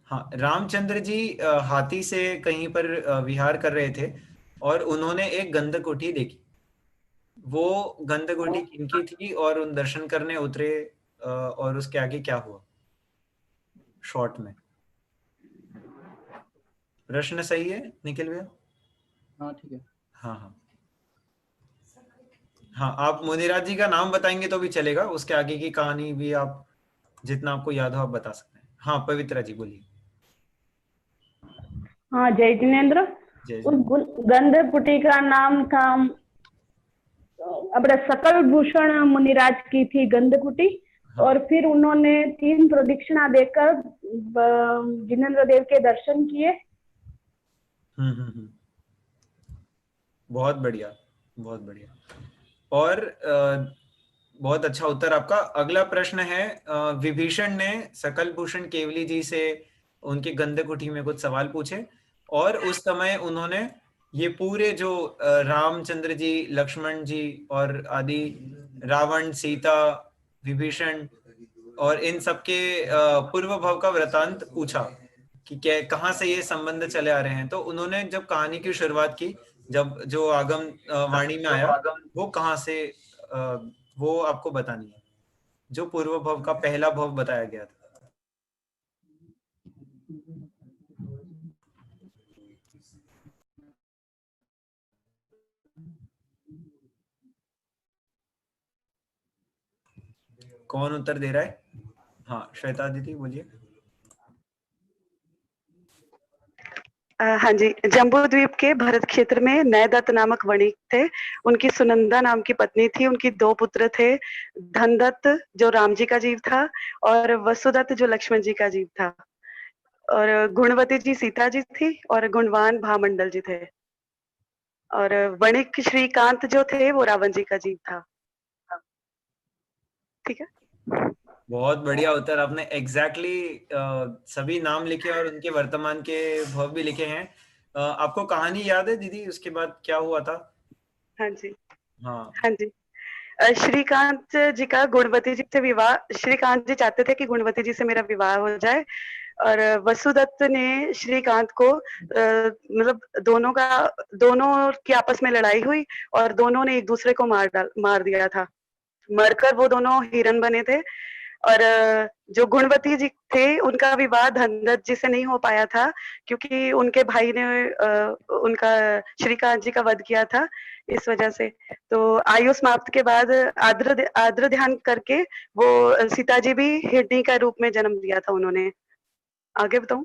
Speaker 3: हाँ, रामचंद्र जी हाथी से कहीं पर विहार कर रहे थे और उन्होंने एक गंधकुटी देखी। वो गंधकुटी किनकी थी और उन दर्शन करने उतरे, और उसके आगे क्या हुआ शॉर्ट में? प्रश्न सही है निखिल भैया?
Speaker 2: हाँ ठीक है।
Speaker 3: हाँ हाँ, हाँ, आप मुनिराज जी का नाम बताएंगे तो भी चलेगा, उसके आगे की कहानी भी आप जितना आपको याद हो आप बता सकते हैं। हाँ पवित्रा जी बोलिए।
Speaker 6: हाँ, जय जिनेन्द्र।
Speaker 3: जय
Speaker 6: उस
Speaker 3: जय।
Speaker 6: गंधपुटी का नाम था अपने सकल भूषण मुनिराज की थी गंधकुटी।
Speaker 3: हाँ।
Speaker 6: और फिर उन्होंने 3 प्रदक्षिणा देकर जिनेन्द्र देव के दर्शन किए।
Speaker 3: बहुत बढ़िया, बहुत बढ़िया। और बहुत अच्छा उत्तर आपका। अगला प्रश्न है, विभीषण ने सकल भूषण केवली जी से उनके गंधकुटी में कुछ सवाल पूछे, और उस समय उन्होंने ये पूरे जो रामचंद्र जी, लक्ष्मण जी और आदि, रावण, सीता, विभीषण और इन सबके पूर्व भव का वृतांत पूछा कि क्या, कहाँ से ये संबंध चले आ रहे हैं। तो उन्होंने जब कहानी की शुरुआत की, जब जो आगम वाणी में आया, वो कहाँ से वो आपको बतानी है, जो पूर्व भव का पहला भव बताया गया था। कौन उत्तर दे रहा है? हाँ श्वेता दीदी बोलिए।
Speaker 4: हाँ जी, जम्बू द्वीप के भरत क्षेत्र में नयदत्त नामक वणिक थे। उनकी सुनंदा नाम की पत्नी थी। उनकी 2 पुत्र थे, धनदत्त जो राम जी का जीव था और वसुदत्त जो लक्ष्मण जी का जीव था। और गुणवती जी सीता जी थी और गुणवान भामंडल जी थे। और वणिक श्रीकांत जो थे वो रावण जी का जीव था। ठीक है।
Speaker 3: बहुत बढ़िया उत्तर आपने, एग्जैक्टली सभी नाम लिखे और उनके वर्तमान के भव भी लिखे हैं। आपको कहानी याद है दीदी उसके बाद क्या हुआ था?
Speaker 4: हाँ जी,
Speaker 3: हाँ
Speaker 4: हाँ जी। श्रीकांत जी का गुणवती जी से विवाह, श्रीकांत जी चाहते थे कि गुणवती जी से मेरा विवाह हो जाए। और वसुदत्त ने श्रीकांत को मतलब दोनों की आपस में लड़ाई हुई और दोनों ने एक दूसरे को मार दिया था। मरकर वो दोनों हिरण बने थे। और जो गुणवती जी थे उनका विवाह धनदत्त जी से नहीं हो पाया था, क्योंकि उनके भाई ने उनका श्रीकांत जी का वध किया था, इस वजह से। तो आयु समाप्त के बाद आद्र ध्यान करके वो सीता जी भी हिरणी का रूप में जन्म लिया था उन्होंने। आगे बताऊं?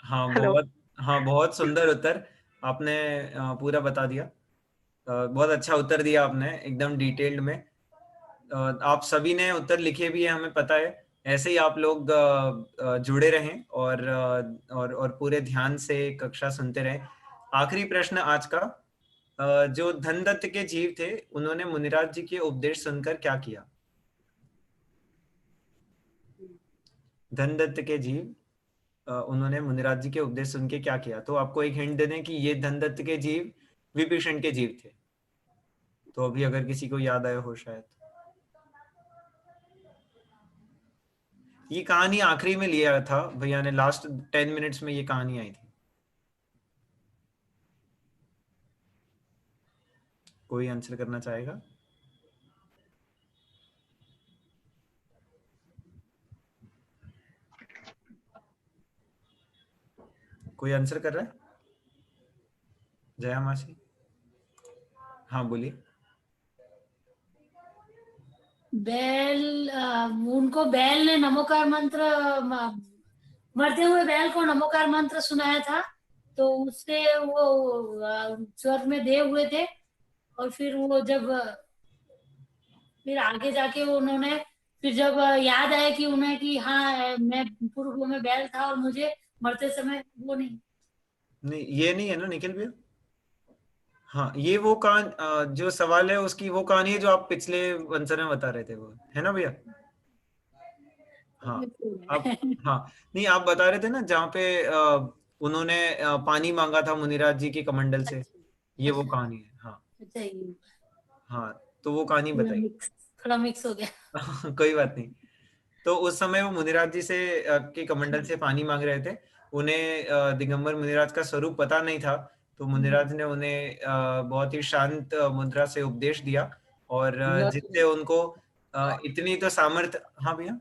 Speaker 3: हाँ
Speaker 4: हेलो।
Speaker 3: बहुत, हाँ बहुत सुंदर उत्तर आपने पूरा बता दिया। बहुत अच्छा उत्तर दिया आपने, एकदम डिटेल्ड में। आप सभी ने उत्तर लिखे भी हैं, हमें पता है। ऐसे ही आप लोग जुड़े रहें और पूरे ध्यान से कक्षा सुनते रहें। आखिरी प्रश्न आज का, जो धनदत्त के जीव थे उन्होंने मुनिराज जी के उपदेश सुनकर क्या किया? धनदत्त के जीव उन्होंने मुनिराज जी के उपदेश सुन के क्या किया? तो आपको एक हिंट दे दें कि ये धनदत्त के जीव विभीषण के जीव थे। तो अभी अगर किसी को याद आया हो शायद। ये कहानी आखिरी में लिया था भैया ने, लास्ट 10 मिनट्स में ये कहानी आई थी। कोई आंसर करना चाहेगा? कोई आंसर कर रहा है? जया मासी, हाँ बोलिए।
Speaker 5: बैल, उनको बैल ने नमोकार मंत्र, मरते हुए बैल को नमोकार मंत्र सुनाया था, तो उससे वो स्वर्ग में देव हुए थे। और फिर वो जब फिर आगे जाके उन्होंने, फिर जब याद आया कि उन्हें कि हाँ मैं पूर्व में बैल था और मुझे मरते समय वो नहीं।
Speaker 3: नहीं ये नहीं है ना निखिल भैया? हाँ ये वो जो सवाल है उसकी वो कहानी है जो आप पिछले आंसर में बता रहे थे, वो है ना भैया? हाँ आप, हाँ नहीं आप बता रहे थे ना जहाँ पे उन्होंने पानी मांगा था मुनिराज जी के कमंडल से, ये वो कहानी है। हाँ
Speaker 5: अच्छा, ये
Speaker 3: हाँ तो वो कहानी बताइए।
Speaker 5: थोड़ा मिक्स हो गया।
Speaker 3: कोई बात नहीं। तो उस समय वो मुनिराज जी से के कमंडल से पानी मांग रहे थे। उन्हें दिगंबर मुनिराज का स्वरूप पता नहीं था, तो मुनिराज ने उन्हें बहुत ही शांत मुद्रा से उपदेश दिया, और
Speaker 2: मुनिराज
Speaker 3: जिससे उनको इतनी तो सामर्थ्य। हाँ भैया।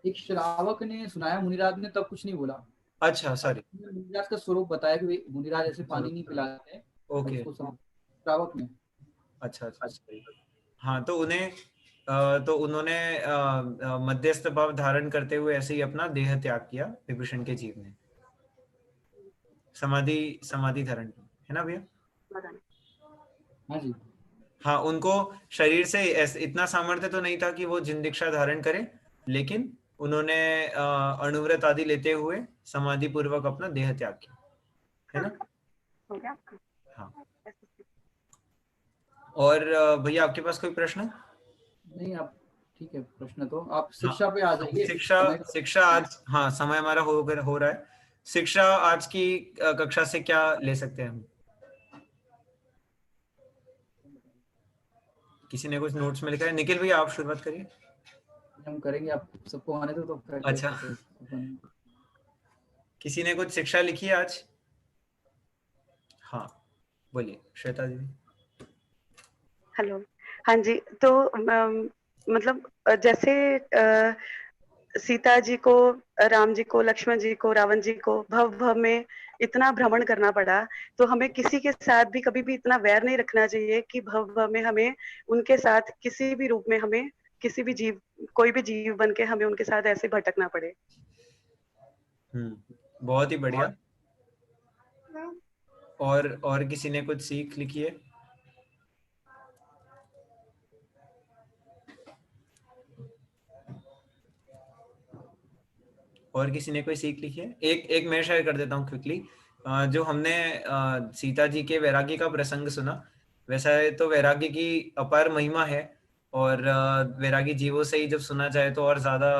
Speaker 2: एक श्रावक ने सुनाया, मुनिराज ने तब कुछ नहीं बोला।
Speaker 3: अच्छा सॉरी।
Speaker 2: मुनिराज का स्वरूप बताया कि भाई मुनिराज ऐसे पानी नहीं पिलाते हैं,
Speaker 3: ओके,
Speaker 2: उसको श्रावक ने।
Speaker 3: अच्छा अच्छा, हाँ, तो तो उन्होंने मध्यस्थ भाव धारण करते हुए ऐसे ही अपना देह त्याग किया विभीषण के जीव ने, समाधि धारण की, है ना भैया?
Speaker 2: हाँ जी।
Speaker 3: हाँ, उनको शरीर से इतना सामर्थ्य तो नहीं था कि वो जिन दीक्षा धारण करें, लेकिन उन्होंने अणुव्रत आदि लेते हुए समाधि पूर्वक अपना देह त्याग किया, है ना?
Speaker 4: हो गया।
Speaker 3: हाँ, और भैया आपके पास कोई प्रश्न?
Speaker 2: नहीं, आप ठीक है, प्रश्न तो आप
Speaker 3: हाँ,
Speaker 2: शिक्षा पे आ जाइए।
Speaker 3: शिक्षा आज, हाँ, समय हमारा हो रहा है। शिक्षा आज की कक्षा से क्या ले सकते हैं हम? किसी ने कुछ नोट्स में लिखा है? निखिल भैया आप शुरुआत करिए।
Speaker 2: हम करेंगे, आप सबको आने दो तो कर
Speaker 3: अच्छा,
Speaker 2: लेते हैं अपन।
Speaker 3: किसी ने कुछ शिक्षा लिखी है आज? हाँ, बोलिए श्वेता जी।
Speaker 4: हेलो। हाँ जी, तो मतलब जैसे सीता जी को, राम जी को, लक्ष्मण जी को, रावण जी को भव में इतना भ्रमण करना पड़ा, तो हमें किसी के साथ भी कभी भी इतना वैर नहीं रखना चाहिए कि भव में हमें उनके साथ किसी भी रूप में, हमें किसी भी जीव, कोई भी जीव बन के हमें उनके साथ ऐसे भटकना पड़े।
Speaker 3: बहुत ही बढ़िया। और किसी ने कुछ सीख लिखी है? और किसी ने कोई सीख लिखी है? एक मैं शेयर कर देता हूँ क्विकली। जो हमने सीता जी के वैराग्य का प्रसंग सुना, वैसा है तो वैराग्य की अपार महिमा है, और वैरागी जीवों से ही जब सुना जाए तो और ज्यादा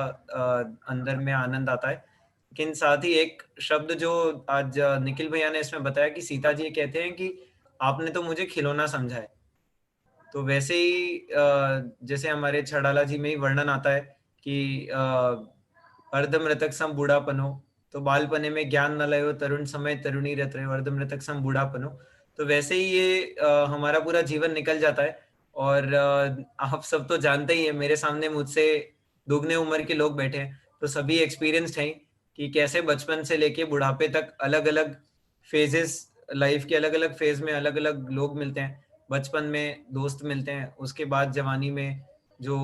Speaker 3: अंदर में आनंद आता है। लेकिन साथ ही एक शब्द जो आज निखिल भैया ने इसमें बताया कि सीता जी कहते हैं कि आपने तो मुझे खिलौना समझा है, तो वैसे ही जैसे हमारे छड़ाला जी में ही वर्णन आता है कि अर्धमृतक सम बूढ़ापनो, तो बालपने में ज्ञान न लयो, तरुण समय तरुणी रत रहे, अर्धमृतक सम बूढ़ापनो। तो वैसे ही ये हमारा पूरा जीवन निकल जाता है। और आप सब तो जानते ही है, मेरे सामने मुझसे दुगने उम्र के लोग बैठे हैं, तो सभी एक्सपीरियंस्ड हैं कि कैसे बचपन से लेके बुढ़ापे तक अलग अलग फेजेस, लाइफ के अलग अलग फेज में अलग अलग लोग मिलते हैं। बचपन में दोस्त मिलते हैं, उसके बाद जवानी में जो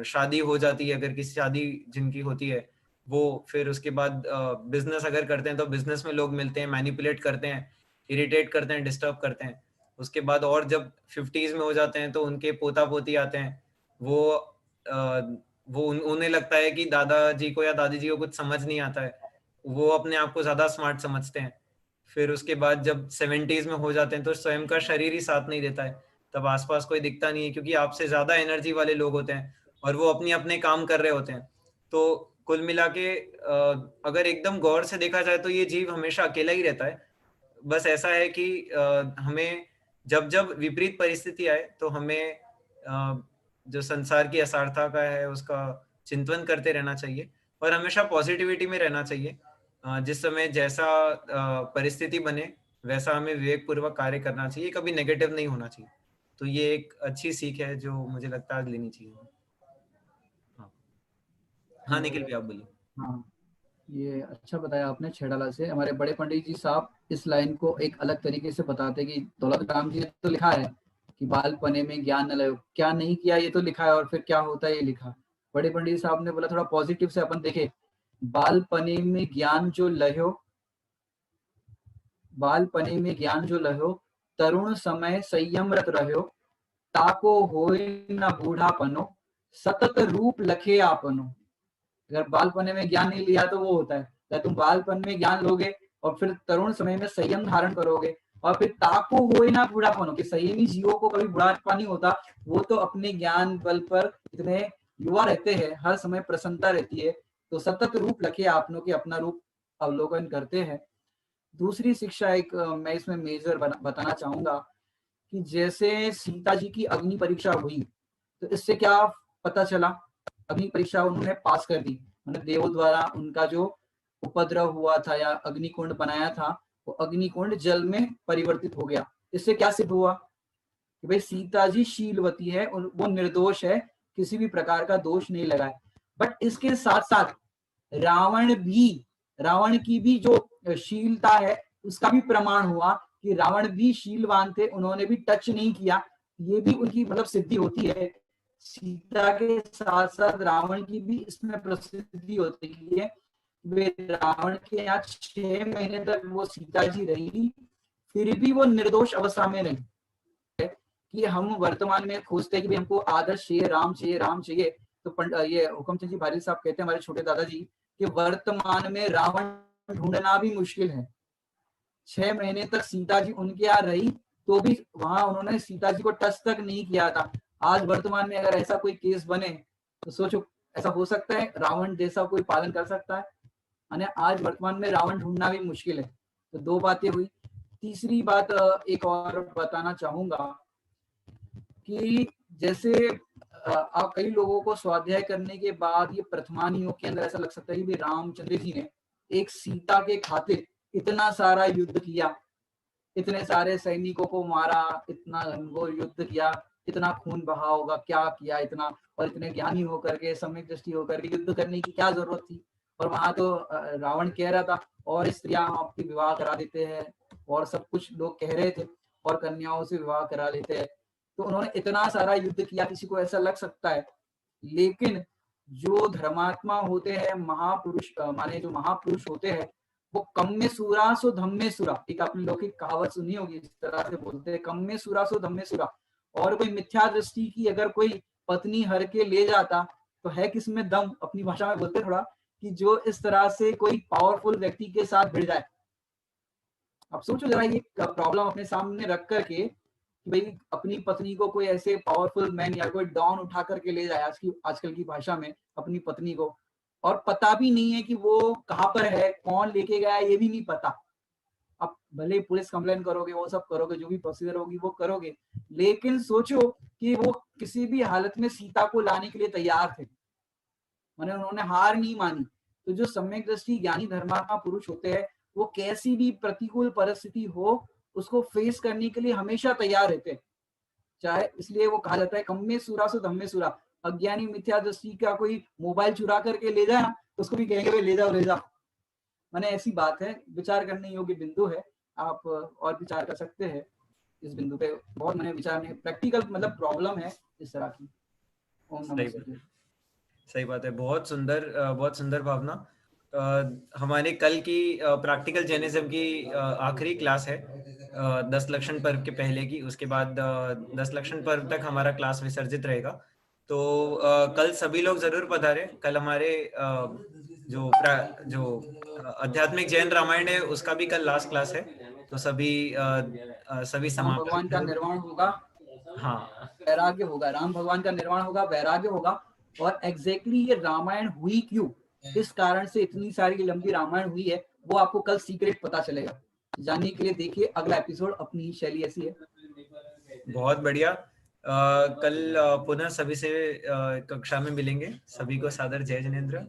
Speaker 3: शादी हो जाती है, अगर किसी शादी जिनकी होती है, वो फिर उसके बाद बिजनेस अगर करते हैं तो बिजनेस में लोग मिलते हैं, मैनिपुलेट करते हैं, इरिटेट करते हैं, डिस्टर्ब करते हैं। उसके बाद और जब 50s में हो जाते हैं तो उनके पोता पोती आते हैं, वो उन्हें लगता है कि दादाजी को या दादी जी को कुछ समझ नहीं आता है, वो अपने आप को ज्यादा स्मार्ट समझते हैं। फिर उसके बाद जब 70s में हो जाते हैं तो स्वयं का शरीर ही साथ नहीं देता है, तब आसपास कोई दिखता नहीं है, क्योंकि आपसे ज्यादा एनर्जी वाले लोग होते हैं और वो अपने अपने काम कर रहे होते हैं। तो कुल मिला के अगर एकदम गौर से देखा जाए तो ये जीव हमेशा अकेला ही रहता है। बस ऐसा है कि हमें जब जब विपरीत परिस्थिति आए तो हमें जो संसार की असारता का है उसका चिंतन करते रहना चाहिए, और हमेशा पॉजिटिविटी में रहना चाहिए। जिस समय जैसा परिस्थिति बने वैसा हमें विवेक पूर्वक कार्य करना चाहिए, कभी नेगेटिव नहीं होना चाहिए। तो ये एक अच्छी सीख है जो मुझे लगता है आज लेनी चाहिए। हाँ निखिल भी आप बोलिए।
Speaker 2: हाँ, ये अच्छा बताया आपने छेड़ाला से। हमारे बड़े पंडित जी साहब इस लाइन को एक अलग तरीके से बताते कि दौलत राम जी ने तो लिखा है कि बालपने में ज्ञान न लयो, क्या नहीं किया ये तो लिखा है, और फिर क्या होता है ये लिखा। बड़े पंडित साहब ने बोला थोड़ा पॉजिटिव से अपन देखे, बालपने में ज्ञान जो लयो, बालपने में ज्ञान जो लयो, तरुण समय संयमरत रहो, ताको होए न बूढ़ापनो, सतत रूप लखे आपनो। अगर बालपने में ज्ञान नहीं लिया तो वो होता है, अगर तुम बालपन में ज्ञान लोगे और फिर तरुण समय में संयम धारण करोगे, और फिर ताको होए ना बूढ़ापन हो, कि संयमी जीवों को कभी बुढ़ापा नहीं होता, वो तो अपने ज्ञान बल पर इतने युवा रहते हैं, हर समय प्रसन्नता रहती है। तो सतत रूप लखे आपनो, के अपना रूप अवलोकन करते हैं। दूसरी शिक्षा एक मैं इसमें मेजर बताना चाहूंगा कि जैसे सीता जी की अग्नि परीक्षा हुई, तो इससे क्या पता चला, अग्नि परीक्षा उन्होंने पास कर दी, मतलब देवों द्वारा उनका जो उपद्रव हुआ था या अग्निकुंड बनाया था, वो अग्निकुंड जल में परिवर्तित हो गया। इससे क्या सिद्ध हुआ कि भाई सीता जी शीलवती है और वो निर्दोष है, किसी भी प्रकार का दोष नहीं लगा है। बट इसके साथ साथ रावण की भी जो शीलता है उसका भी प्रमाण हुआ कि रावण भी शीलवान थे, उन्होंने भी टच नहीं किया। ये भी उनकी मतलब सिद्धि होती है। सीता के साथ साथ रावण की भी इसमें प्रसिद्धि होती है। वे रावण के यहाँ 6 महीने तक वो सीता जी रही, फिर भी वो निर्दोष अवस्था में रही। कि हम वर्तमान में खोजते हैं कि हमको आदर्श चाहिए, राम चाहिए, राम चाहिए, तो ये हुकमचंद जी भारी साहब कहते हैं, हमारे छोटे दादाजी, कि वर्तमान में रावण ढूंढना भी मुश्किल है। 6 महीने तक सीता जी उनके यहाँ रही, तो भी वहां उन्होंने सीता जी को टच तक नहीं किया था। आज वर्तमान में अगर ऐसा कोई केस बने तो सोचो, ऐसा हो सकता है? रावण जैसा कोई पालन कर सकता है? आज वर्तमान में रावण ढूंढना भी मुश्किल है। तो 2 बातें हुई। तीसरी बात एक और बताना चाहूंगा कि जैसे आप कई लोगों को स्वाध्याय करने के बाद ये प्रथमानियों के अंदर ऐसा लग सकता है कि रामचंद्र जी ने एक सीता के खातिर इतना सारा युद्ध किया, इतने सारे सैनिकों को मारा, इतना वो युद्ध किया, इतना खून बहा होगा, क्या किया इतना, और इतने ज्ञानी होकर के, सम्यक दृष्टि होकर के युद्ध करने की क्या जरूरत थी? और वहां तो रावण कह रहा था और स्त्रियां आपके विवाह करा देते हैं, और सब कुछ लोग कह रहे थे और कन्याओं से विवाह करा लेते हैं। तो उन्होंने इतना सारा युद्ध किया, किसी को ऐसा लग सकता है। लेकिन जो धर्मात्मा होते हैं, महापुरुष माने जो महापुरुष होते हैं, वो कम में सूरा सो धम में सूरा, एक आपने लौकिक कहावत सुनी होगी, इस तरह से बोलते हैं, कम में सूरा सो धम में सूरा। और कोई मिथ्या दृष्टि की अगर कोई पत्नी हर के ले जाता तो है किसमें दम, अपनी भाषा में बोलते थोड़ा, कि जो इस तरह से कोई पावरफुल व्यक्ति के साथ भिड़ जाए। अब सोचो जरा ये प्रॉब्लम अपने सामने रख करके, भाई अपनी पत्नी को कोई ऐसे पावरफुल मैन या कोई डॉन उठा करके ले जाए, आजकल की भाषा में अपनी पत्नी को, और पता भी नहीं है कि वो कहाँ पर है, कौन लेके गया, ये भी नहीं पता। अब भले पुलिस कंप्लेन करोगे, वो सब करोगे, जो भी प्रोसीजर होगी वो करोगे, लेकिन सोचो कि वो किसी भी हालत में सीता को लाने के लिए तैयार थे, माने उन्होंने हार नहीं मानी। तो जो सम्यक दृष्टि ज्ञानी धर्मात्मा पुरुष होते हैं, वो कैसी भी प्रतिकूल परिस्थिति हो उसको फेस करने के लिए हमेशा तैयार रहते हैं। चाहे इसलिए वो कहा जाता है कम में सूरा सो धम में सूरा। अज्ञानी मिथ्या दृष्टि का कोई मोबाइल चुरा करके ले जाए तो उसको भी कहेंगे ले जाओ ले जाओ। माने ऐसी बात है, विचार करने योग्य बिंदु है। आप और विचार कर सकते हैं इस बिंदु पे। बहुत मैंने विचार में प्रैक्टिकल मतलब प्रॉब्लम है इस तरह की। ओम नमः शिवाय।
Speaker 3: सही बात है, बहुत सुंदर भावना। हमारे कल की प्रैक्टिकल जैनिज्म की आखिरी क्लास है 10 लक्षण पर्व के पहले की। उसके बाद 10 लक्षण पर्व तक हमारा क्लास विसर्जित रहेगा। तो कल सभी लोग जरूर पधारें। कल हमारे जो आध्यात्मिक जैन रामायण है उसका भी कल लास्ट क्लास है। तो सभी समापन
Speaker 2: भगवान का निर्वाण होगा,
Speaker 3: हाँ
Speaker 2: वैराग्य होगा, राम भगवान का निर्वाण होगा, वैराग्य होगा। और एग्जैक्टली ये रामायण हुई क्यों, इस कारण से इतनी सारी लंबी रामायण हुई है, वो आपको कल सीक्रेट पता चलेगा। जानने के लिए देखिए अगला एपिसोड। अपनी ही शैली ऐसी है।
Speaker 3: बहुत बढ़िया। कल पुनः सभी से कक्षा में मिलेंगे। सभी को सादर जय जिनेंद्र।